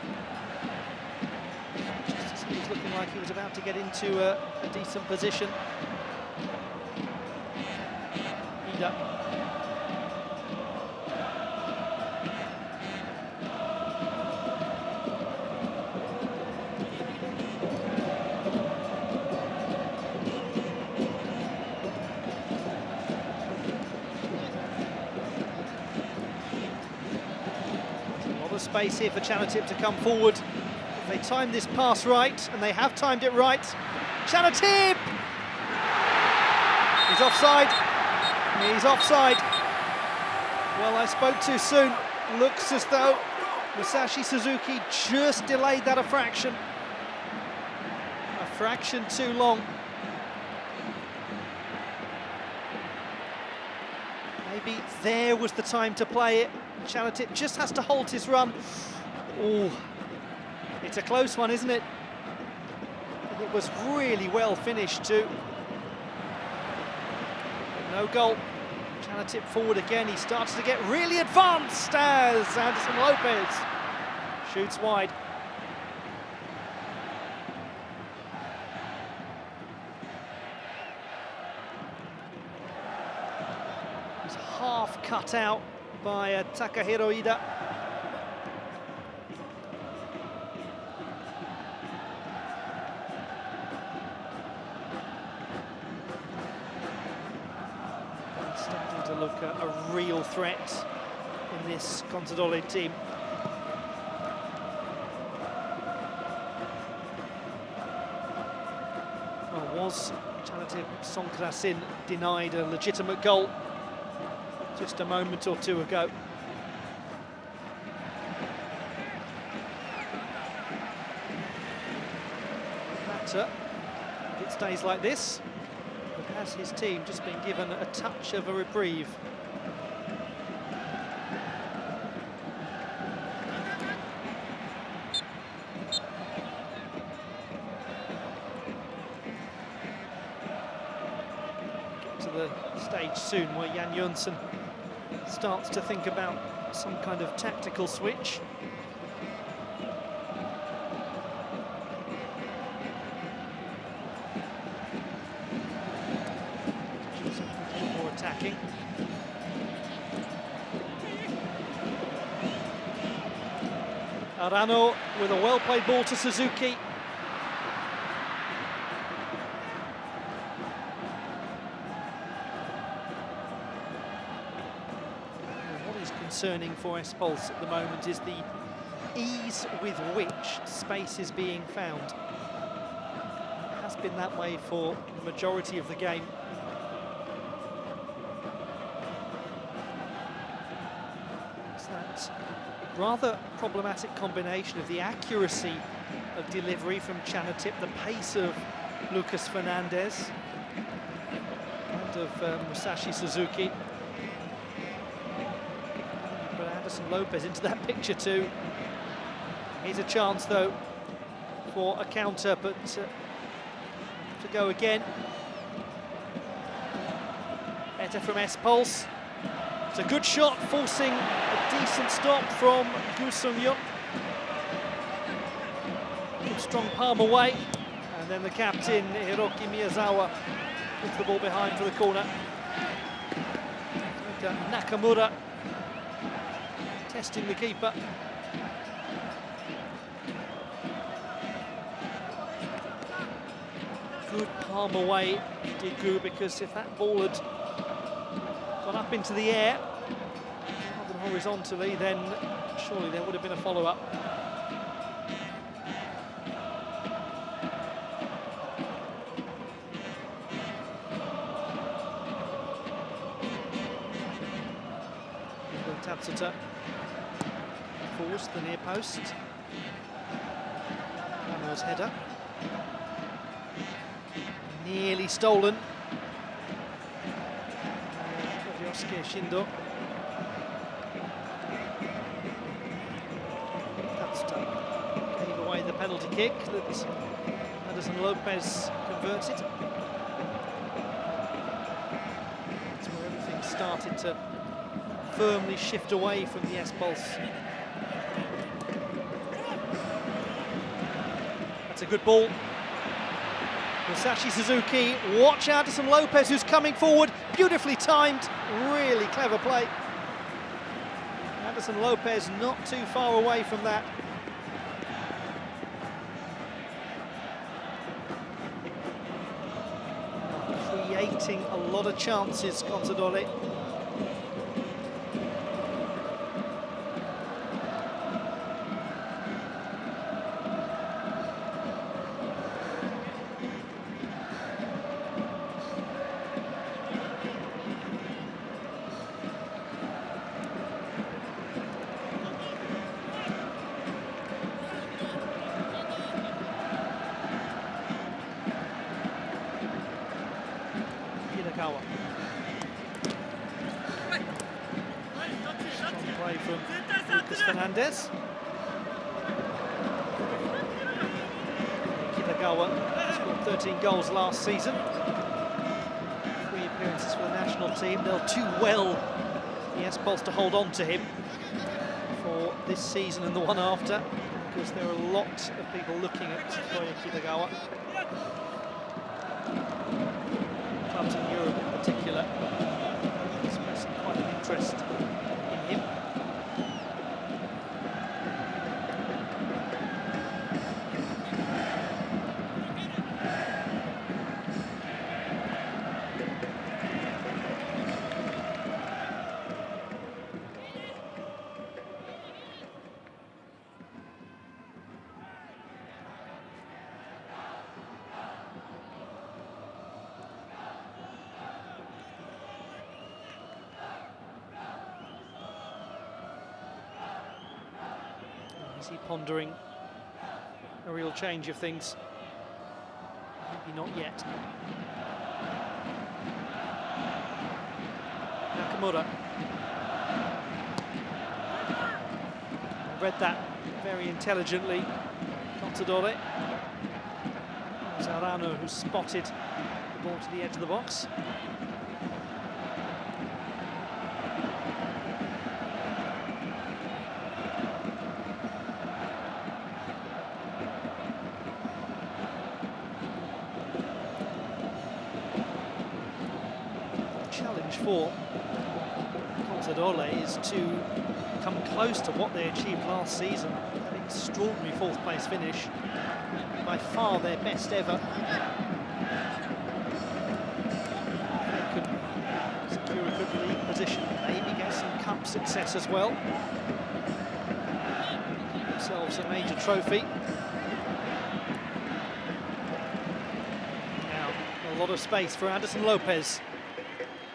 Just as he was looking like he was about to get into a decent position. Ida. Space here for Chanathip to come forward. If they time this pass right, and they have timed it right. Chanathip! He's offside. He's offside. Well, I spoke too soon. Looks as though Musashi Suzuki just delayed that a fraction too long. Maybe there was the time to play it. Chanathip just has to halt his run. Oh, it's a close one, isn't it? And it was really well finished too. No goal. Chanathip forward again. He starts to get really advanced as Anderson Lopes shoots wide. He's half cut out by Takahiro Ida. Starting to look a real threat in this Consadole team. Well, was Chanathip Songkrasin denied a legitimate goal just a moment or two ago? Matter if it stays like this, but has his team just been given a touch of a reprieve? Get to the stage soon where Jan Jonsson starts to think about some kind of tactical switch. More attacking. Arano with a well-played ball to Suzuki. Concerning for S-Pulse at the moment is the ease with which space is being found. It has been that way for the majority of the game. It's that rather problematic combination of the accuracy of delivery from Chanathip, the pace of Lucas Fernandes and of Musashi Suzuki. Anderson Lopes into that picture too. Here's a chance though for a counter, but to go again. Better from S-Pulse. It's a good shot, forcing a decent stop from Seong-yun. Good strong palm away, and then the captain Hiroki Miyazawa puts the ball behind for the corner. Nakamura testing the keeper. Good palm away, did Gu, because if that ball had gone up into the air, rather than horizontally, then surely there would have been a follow-up. Tatsuta forwards to the near post. Arano's header. Nearly stolen. Ryosuke Shindo. Tatsuta gave away the penalty kick that Anderson Lopes converted. That's where everything started to firmly shift away from the S-Pulse It's a good ball. Musashi Suzuki, watch Anderson Lopes who's coming forward, beautifully timed, really clever play. Anderson Lopes not too far away from that. Creating a lot of chances, Consadole. Strong play from Fernandes. Kitagawa scored 13 goals last season. 3 appearances for the national team. They'll do well, the S-Pulse, to hold on to him for this season and the one after, because there are a lot of people looking at Kitagawa. Clubs in Europe in particular expressing quite an interest in him. Is he pondering a real change of things? Maybe not yet. Nakamura. Read that very intelligently. Consadole. It was Arano who spotted the ball to the edge of the box. Challenge for Consadole is to come close to what they achieved last season. An extraordinary fourth place finish, by far their best ever. They could secure a good league position, maybe get some cup success as well. Give themselves a major trophy. Now, a lot of space for Anderson Lopes.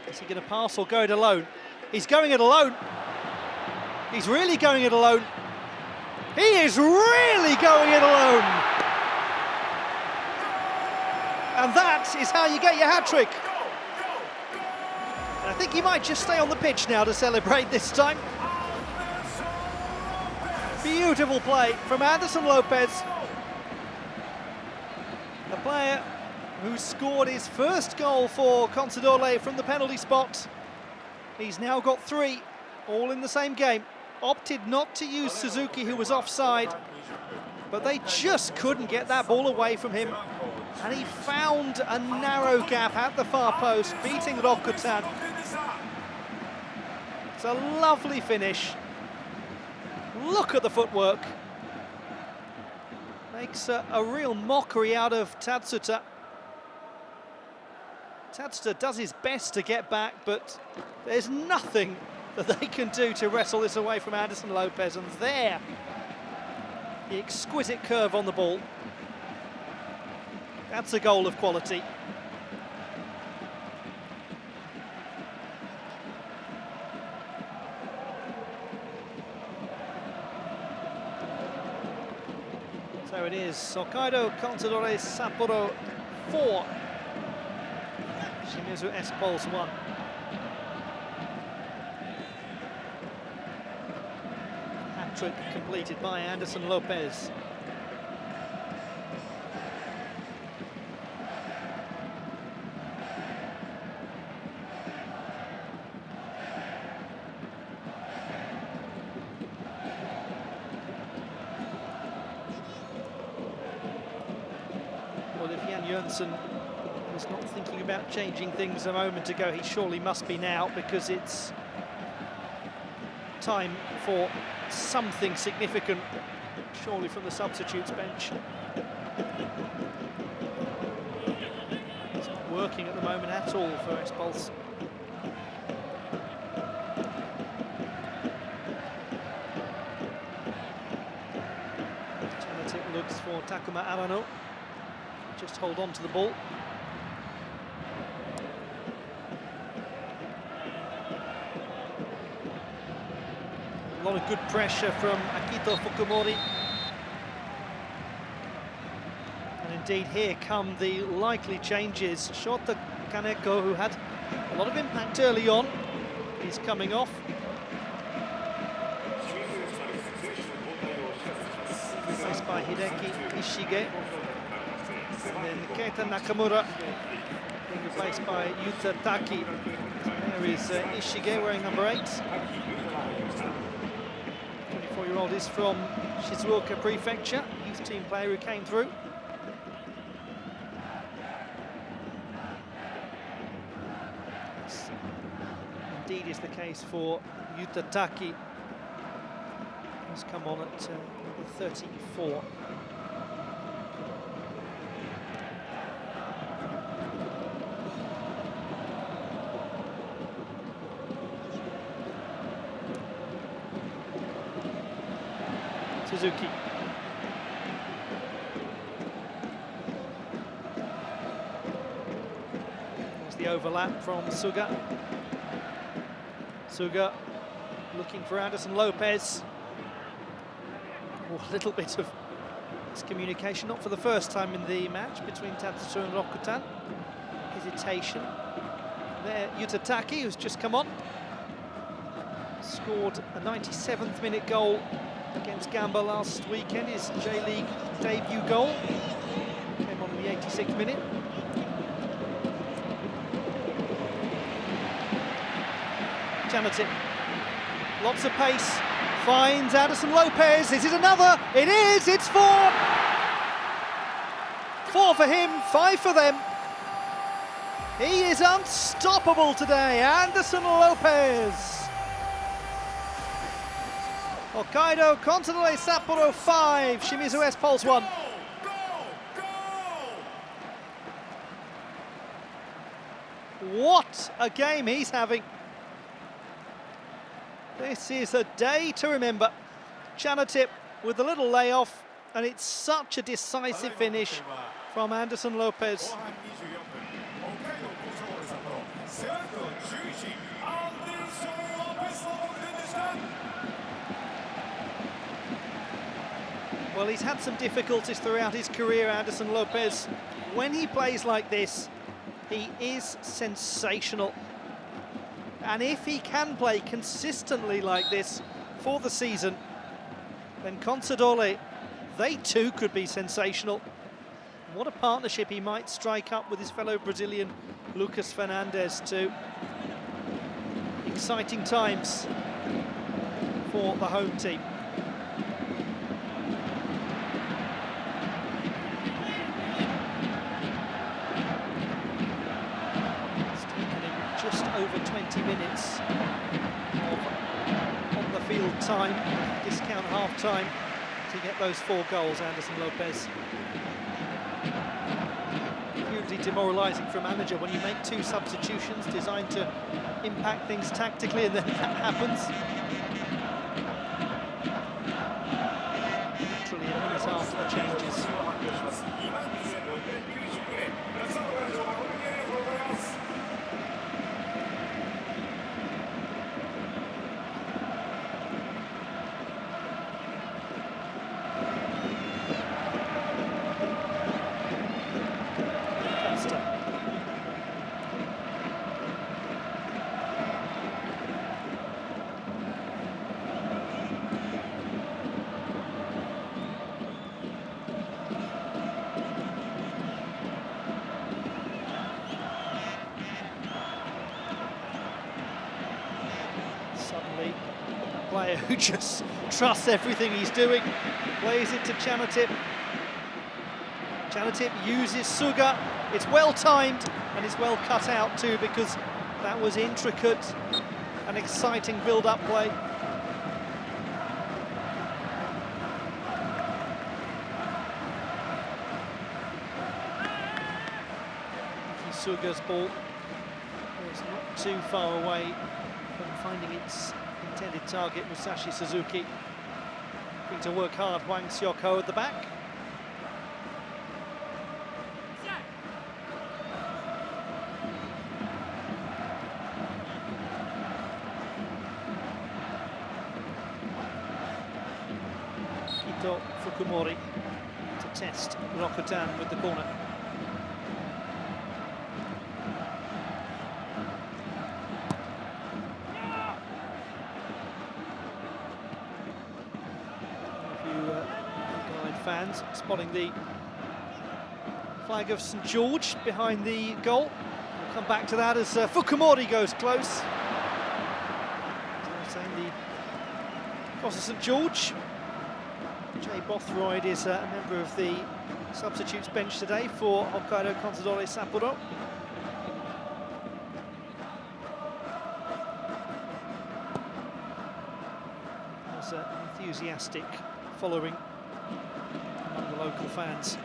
Is he going to pass or go it alone? He's going it alone. He's really going it alone. He is really going it alone. And that is how you get your hat-trick. And I think he might just stay on the pitch now to celebrate this time. Beautiful play from Anderson Lopes. A player who scored his first goal for Consadole from the penalty spot. He's now got 3, all in the same game. Opted not to use Suzuki, who was offside, but they just couldn't get that ball away from him. And he found a narrow gap at the far post, beating Rokutan. It's a lovely finish. Look at the footwork. Makes a real mockery out of Tatsuta. Tatsuta does his best to get back, but there's nothing that they can do to wrestle this away from Anderson Lopes. And there, the exquisite curve on the ball. That's a goal of quality. So it is Hokkaido Consadole Sapporo 4. Shimizu S-Pulse 1. Hat-trick completed by Anderson Lopes. Jönsson was not thinking about changing things a moment ago. He surely must be now, because it's time for something significant, surely from the substitutes bench. It's not working at the moment at all for S-Pulse. Chanathip looks for Takuma Arano. Just hold on to the ball. A lot of good pressure from Akito Fukumori. And indeed, here come the likely changes. Shota Kaneko, who had a lot of impact early on, he's coming off. Replaced by Hideki Ishige. And then Keita Nakamura being replaced by Yuta Taki. There is Ishige wearing number 8. 24-year-old is from Shizuoka Prefecture, youth team player who came through. This indeed is the case for Yuta Taki, who's come on at number 34. Suzuki. There's the overlap from Suga. Suga looking for Anderson Lopes. Oh, a little bit of miscommunication, not for the first time in the match between Tatsuo and Rokutan. Hesitation. There, Yuta Taki, who's just come on. Scored a 97th minute goal against Gamba last weekend, his J.League debut goal. Came on in the 86th minute. Chanathip, lots of pace, finds Anderson Lopes. This is another, it is, it's 4! 4 for him, 5 for them. He is unstoppable today, Anderson Lopes. Hokkaido Consadole Sapporo 5, Shimizu S-Pulse 1. What a game he's having. This is a day to remember. Chanathip with a little layoff, and it's such a decisive finish from Anderson Lopes. Well, he's had some difficulties throughout his career, Anderson Lopes. When he plays like this, he is sensational. And if he can play consistently like this for the season, then Consadole, they too could be sensational. What a partnership he might strike up with his fellow Brazilian Lucas Fernandes too. Exciting times for the home team. Over 20 minutes of on-the-field time, discount half-time, to get those 4 goals, Anderson Lopes. Hugely demoralising for a manager when you make 2 substitutions designed to impact things tactically, and then that happens. Literally a minute after the changes. Player who just trusts everything he's doing, plays it to Chanathip. Chanathip uses Suga. It's well timed and it's well cut out too, because that was intricate and exciting build-up play. Suga's ball was not too far away from finding its intended target, Musashi Suzuki. Looking to work hard, Hwang Seok-ho at the back. Akito Fukumori to test Rokutan with the corner. Fans spotting the flag of St George behind the goal. We'll come back to that as Fukumori goes close. Saying the cross of St George. Jay Bothroyd is a member of the substitutes bench today for Hokkaido Consadole Sapporo. There's an enthusiastic following among the local fans.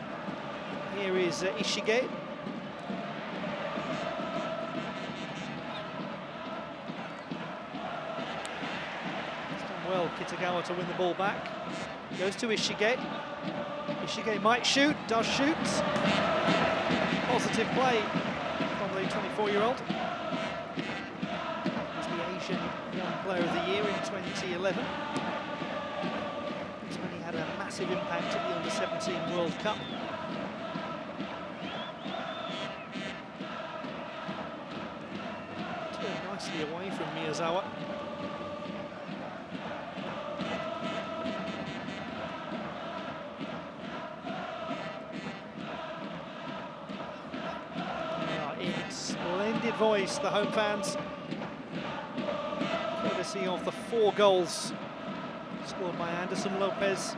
Here is Ishige. He's done well, Kitagawa, to win the ball back. Goes to Ishige. Ishige might shoot, does shoot. Positive play from the 24-year-old. He's the Asian Young Player of the Year in 2011. Had a massive impact at the Under-17 World Cup. Turned nicely away from Miyazawa. They are in splendid voice, the home fans, courtesy of the 4 goals scored by Anderson Lopes.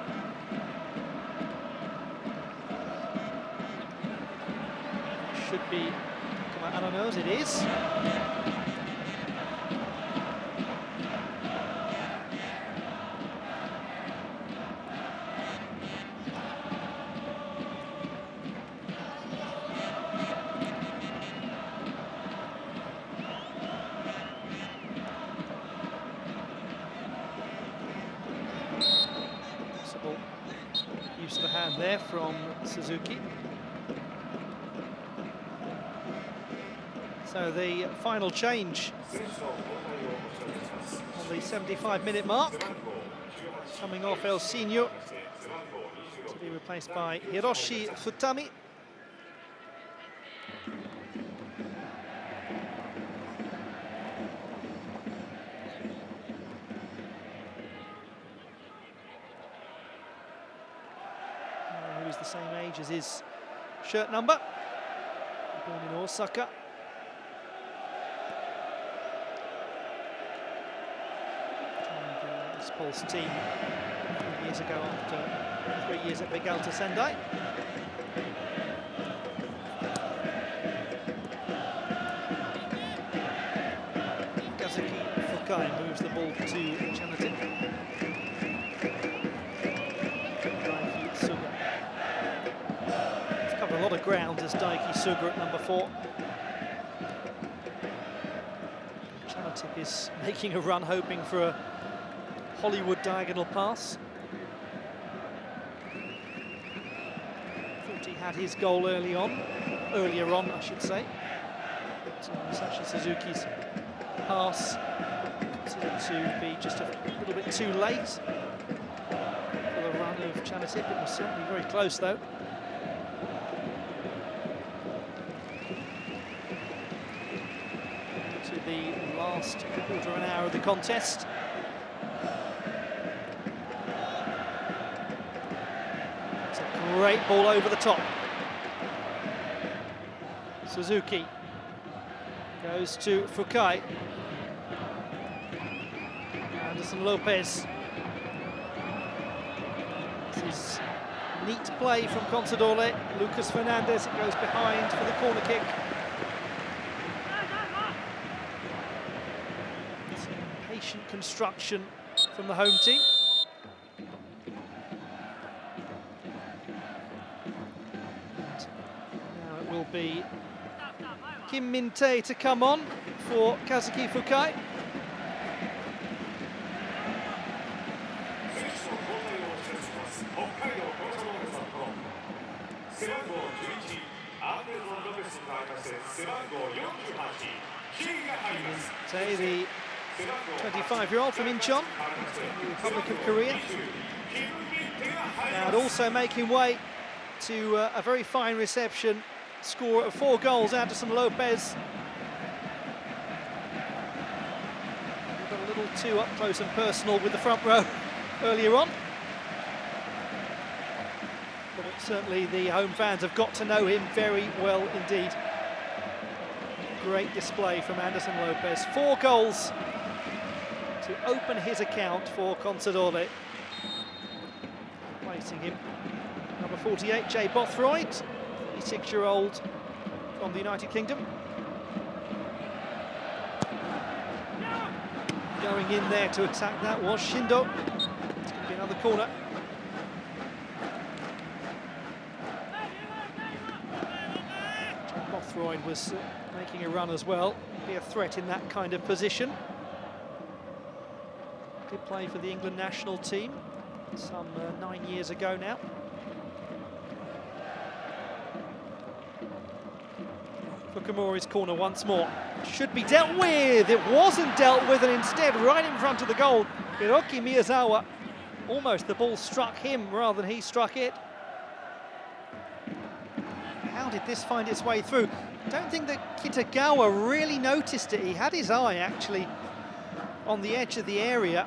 Should be Arano's, it is. Use of the hand there from Suzuki. So the final change on the 75-minute mark, coming off El Signo to be replaced by Hiroshi Futami. Who's the same age as his shirt number, born in Osaka. S-Pulse team a few years ago after 3 years at Vegalta Sendai. Kazuki Fukai moves the ball to Chanathip. Daiki Suga. He's covered a lot of ground as Daiki Suga at number 4. Chanathip is making a run, hoping for a Hollywood diagonal pass. Thought he had his goal earlier on, I should say. But Musashi Suzuki's pass considered to be just a little bit too late for the run of Chanathip. It was certainly very close though. To the last quarter of an hour of the contest. Great ball over the top. Suzuki goes to Fukai. Anderson Lopes. This is Neat play from Consadole. Lucas Fernandes, it goes behind for the corner kick. Some patient construction from the home team. Now it will be Kim Min-tae to come on for Kazuki Fukai. The 25-year-old from Incheon, the Republic of Korea, and also making way to a very fine reception. Score of 4 goals, Anderson Lopes. We got a little too up close and personal with the front row earlier on. But certainly the home fans have got to know him very well indeed. Great display from Anderson Lopes. 4 goals to open his account for Consadole. Placing him number 48, Jay Bothroyd, 26-year-old from the United Kingdom. Going in there to attack that was Shindo. It's going to be another corner. Bothroyd was making a run as well. Be a threat in that kind of position. Did play for the England national team some 9 years ago now. Fukumori's corner once more. Should be dealt with. It wasn't dealt with, and instead, right in front of the goal, Hiroki Miyazawa. Almost the ball struck him rather than he struck it. How did this find its way through? Don't think that Kitagawa really noticed it. He had his eye actually on the edge of the area.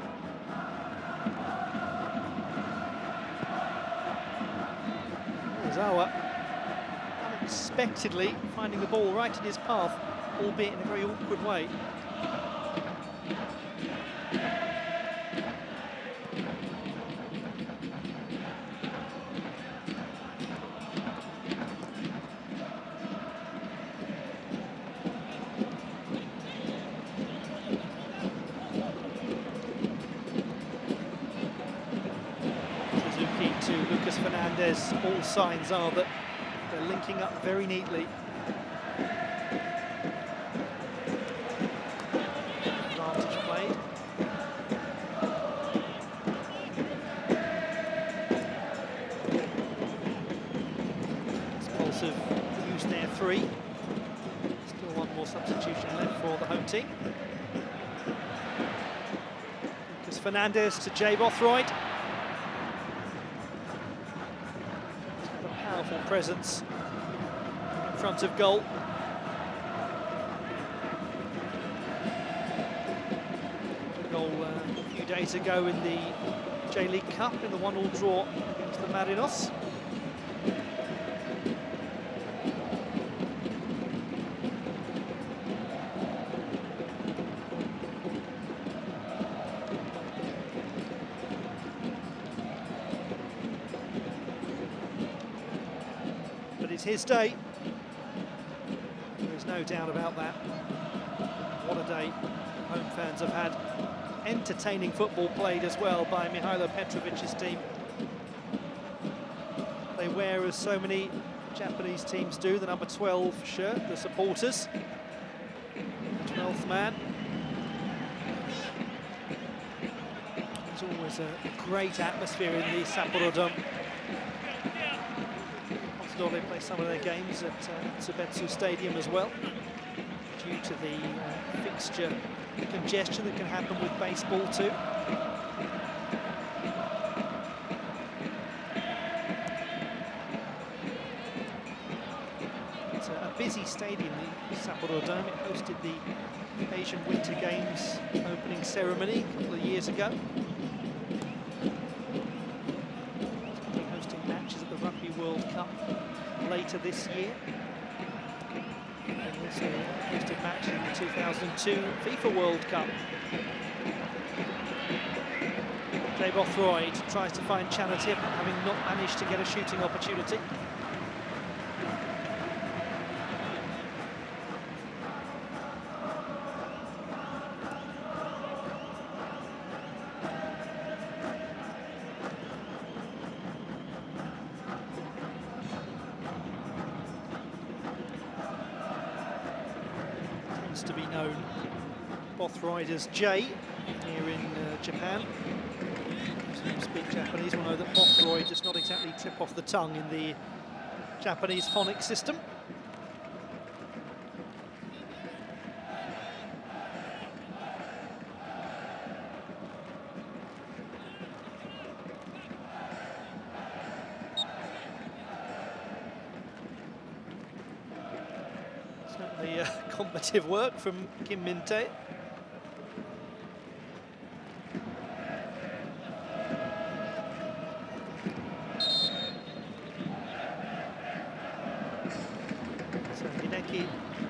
Miyazawa unexpectedly finding the ball right in his path, albeit in a very awkward way. To Lucas Fernandes, all signs are that they're linking up very neatly. Advantage played. S-Pulse have used their 3. Still one more substitution left for the home team. Lucas Fernandes to Jay Bothroyd. Powerful presence in front of goal. A goal a few days ago in the J.League Cup in the 1-1 draw against the Marinos. It's his day. There is no doubt about that. What a day home fans have had. Entertaining football played as well by Mihailo Petrovic's team. They wear, as so many Japanese teams do, the number 12 shirt, the supporters. 12th man. There's always a great atmosphere in the Sapporo Dome. They play some of their games at Tsubetsu Stadium as well, due to the fixture congestion that can happen with baseball too. It's a busy stadium, the Sapporo Dome. It hosted the Asian Winter Games opening ceremony a couple of years ago. Hosting matches at the Rugby World Cup later this year. And also hosted matches in the 2002 FIFA World Cup. Dave Bothroyd tries to find Chanathip, having not managed to get a shooting opportunity. Tends to be known, Bothroyd, as J here in Japan. Those who speak Japanese will know that Bothroyd does not exactly trip off the tongue in the Japanese phonics system. Certainly combative work from Kim Min-tae.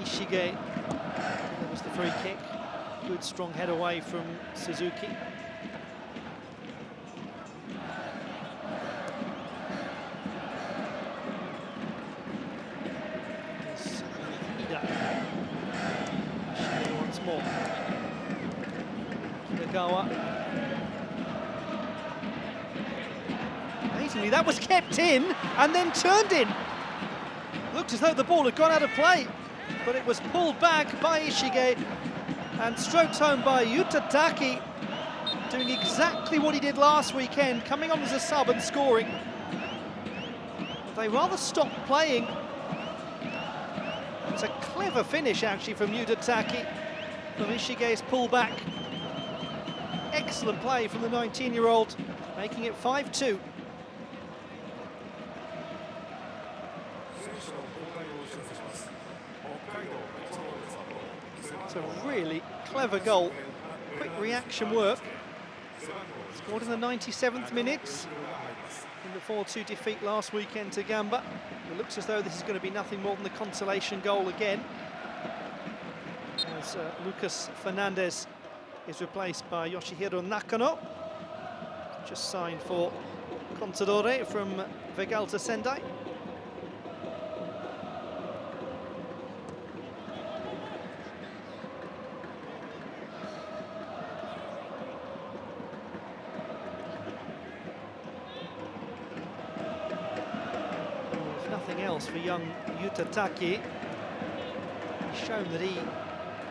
Ishige, that was the free kick. Good strong head away from Suzuki. Ishige once more. Kinagawa. Amazingly, that was kept in and then turned in. Looked as though the ball had gone out of play, but it was pulled back by Ishige and stroked home by Yuta Taki, doing exactly what he did last weekend, coming on as a sub and scoring. But they rather stopped playing. It's a clever finish actually from Yuta Taki, from Ishige's pullback. Excellent play from the 19-year-old, making it 5-2. It's a really clever goal, quick reaction work. Scored in the 97th minute in the 4-2 defeat last weekend to Gamba. It looks as though this is going to be nothing more than the consolation goal again, as Lucas Fernandes is replaced by Yoshihiro Nakano, just signed for Consadole from Vegalta Sendai. For young Yuta Taki, he's shown that he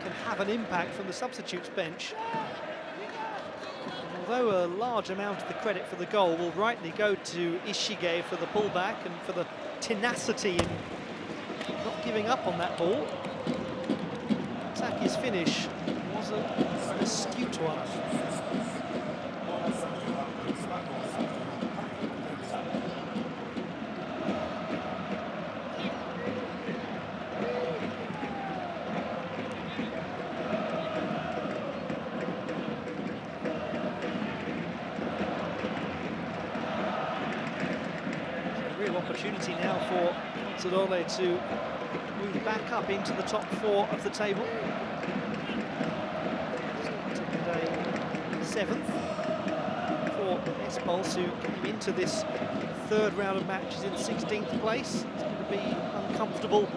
can have an impact from the substitutes bench. And although a large amount of the credit for the goal will rightly go to Ishige for the pullback and for the tenacity in not giving up on that ball, Taki's finish was an astute one. Opportunity now for Consadole to move back up into the top four of the table. Today, 7th for S-Pulse, who came into this third round of matches in 16th place. It's going to be uncomfortable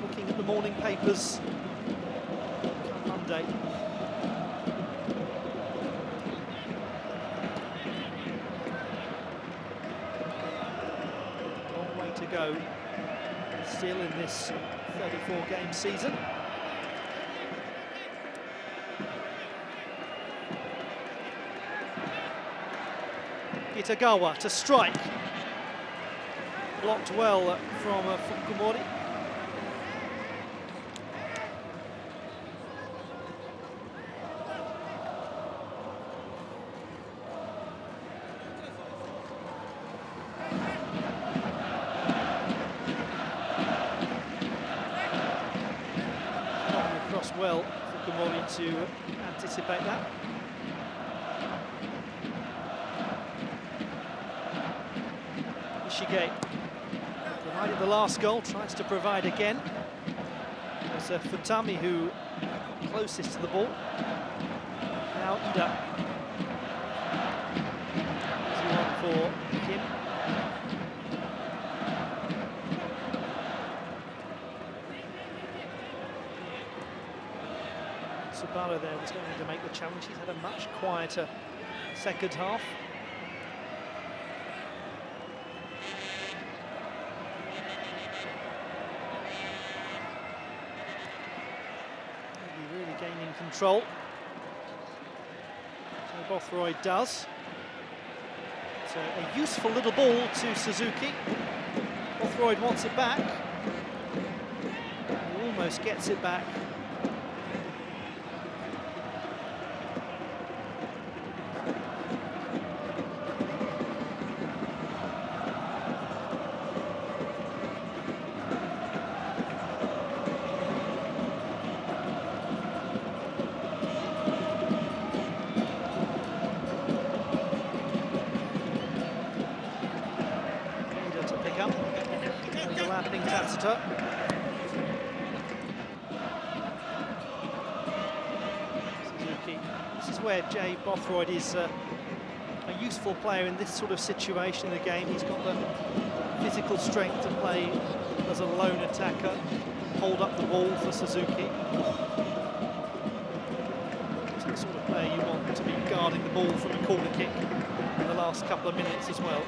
looking at the morning papers come Monday. Go still in this 34-game season. Itagawa to strike, blocked well from Fukumori. Well, Fukumori to anticipate that. Ishige provided the last goal, tries to provide again. There's Futami who closest to the ball. Now Ida. for Kim. Sapporo there was going to make the challenge. He's had a much quieter second half. Really gaining control. So Bothroyd does. It's a useful little ball to Suzuki. Bothroyd wants it back. He almost gets it back. Suzuki. This is where Jay Bothroyd is a useful player in this sort of situation in the game. He's got the physical strength to play as a lone attacker, hold up the ball for Suzuki. He's the sort of player you want to be guarding the ball from a corner kick in the last couple of minutes as well.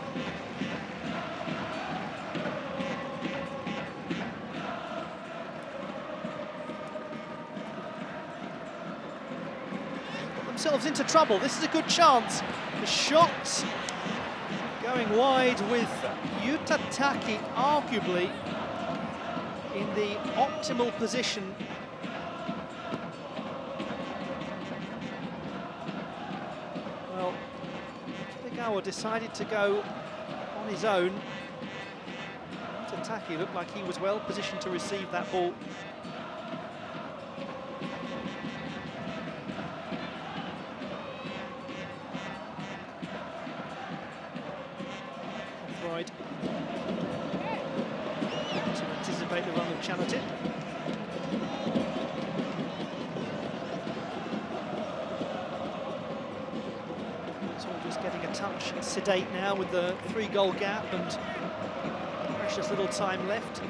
Themselves into trouble. This is a good chance. The shots going wide with Yuta Taki arguably in the optimal position. Well, Fukai decided to go on his own. Yuta Taki looked like he was well positioned to receive that ball. To anticipate the run of Chanathip. It's all just getting a touch sedate now with the 3-goal gap and precious little time left.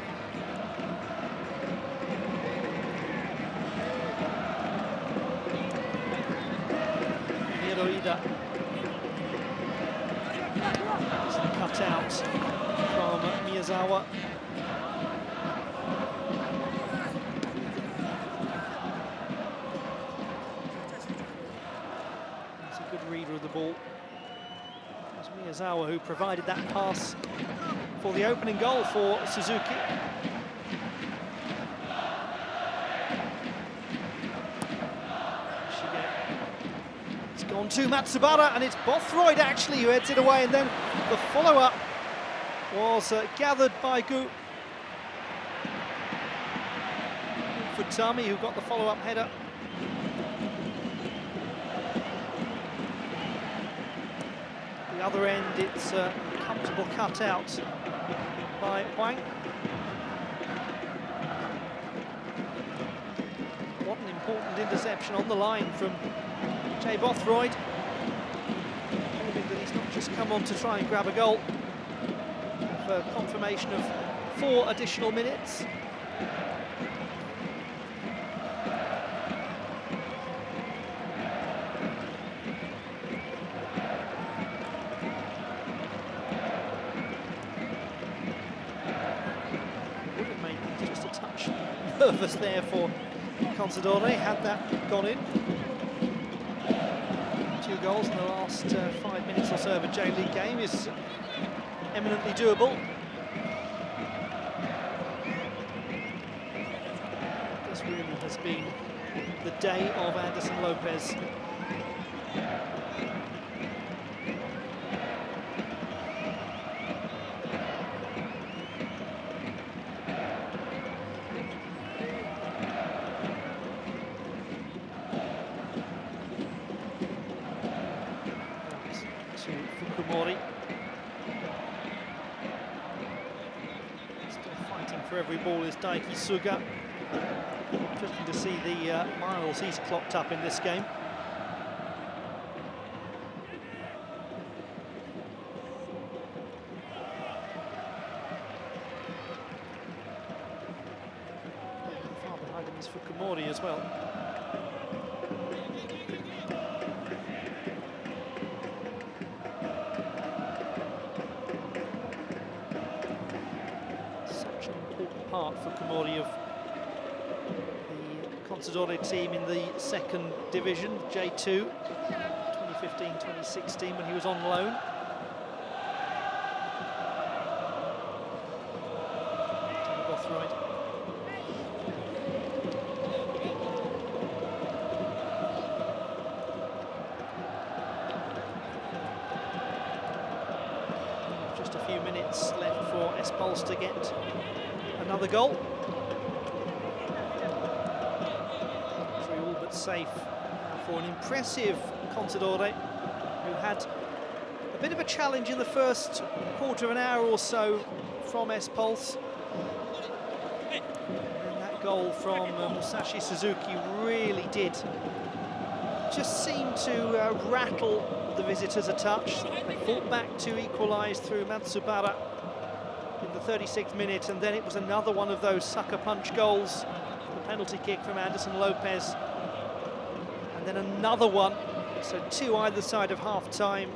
Hiroida. Cut out from Miyazawa. It's a good reader of the ball. It was Miyazawa who provided that pass for the opening goal for Suzuki. It's gone to Matsubara, and it's Bothroyd actually who heads it away, and then the follow-up was gathered by Gu. Futami who got the follow-up header. The other end, it's a comfortable cut out by Hwang. What an important interception on the line from Jay Bothroyd. That he's not just come on to try and grab a goal. For confirmation of 4 additional minutes. Would have made things just a touch nervous there for Consadole had that gone in. 2 goals in the last 5 minutes or so of a J-League game is eminently doable. This really has been the day of Anderson Lopes. To Fukumori. For every ball is Daiki Suga. Interesting to see the miles he's clocked up in this game. It's Fukumori as well. Such an important part, Fukumori, of the Consadole team in the second division, J2, 2015-2016, when he was on loan. Right. Just a few minutes left for S-Pulse to get another goal. 3 all but safe for an impressive Consadole, who had a bit of a challenge in the first quarter of an hour or so from S-Pulse. Goal from Musashi Suzuki really did just seem to rattle the visitors a touch. They fought back to equalise through Matsubara in the 36th minute, and then it was another one of those sucker punch goals, the penalty kick from Anderson Lopes, and then another one, so 2 either side of half-time.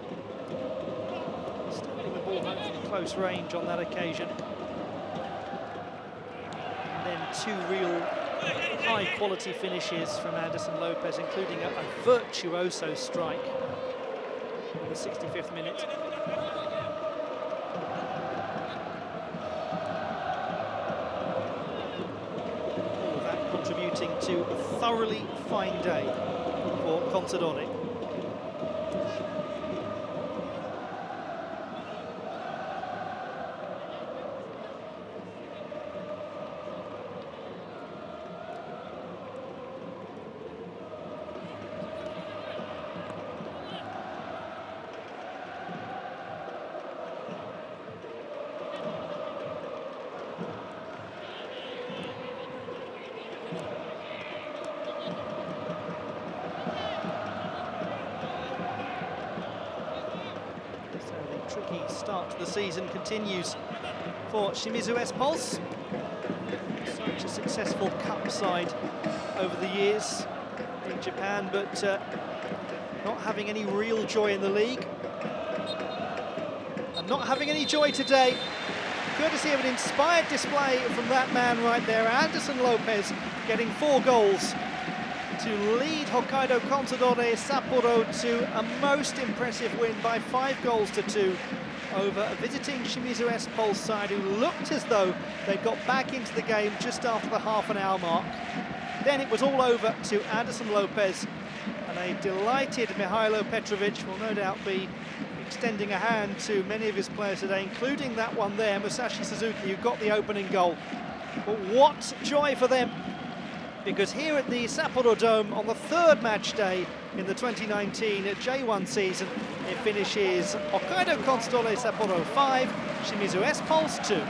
Stepping the ball home from close range on that occasion. 2 real high-quality finishes from Anderson Lopes, including a virtuoso strike in the 65th minute. All of that contributing to a thoroughly fine day for Consadole. Tricky start to the season continues for Shimizu S-Pulse. Such a successful cup side over the years in Japan, but not having any real joy in the league. And not having any joy today, courtesy of an inspired display from that man right there, Anderson Lopes, getting 4 goals to lead Hokkaido Consadole Sapporo to a most impressive win by 5 goals to 2 over a visiting Shimizu S-Pulse side who looked as though they got back into the game just after the half-an-hour mark. Then it was all over to Anderson Lopes, and a delighted Mihailo Petrovic will no doubt be extending a hand to many of his players today, including that one there, Musashi Suzuki, who got the opening goal. But what joy for them, because here at the Sapporo Dome on the 3rd match day in the 2019 J1 season, it finishes Hokkaido Consadole Sapporo 5, Shimizu S-Pulse 2.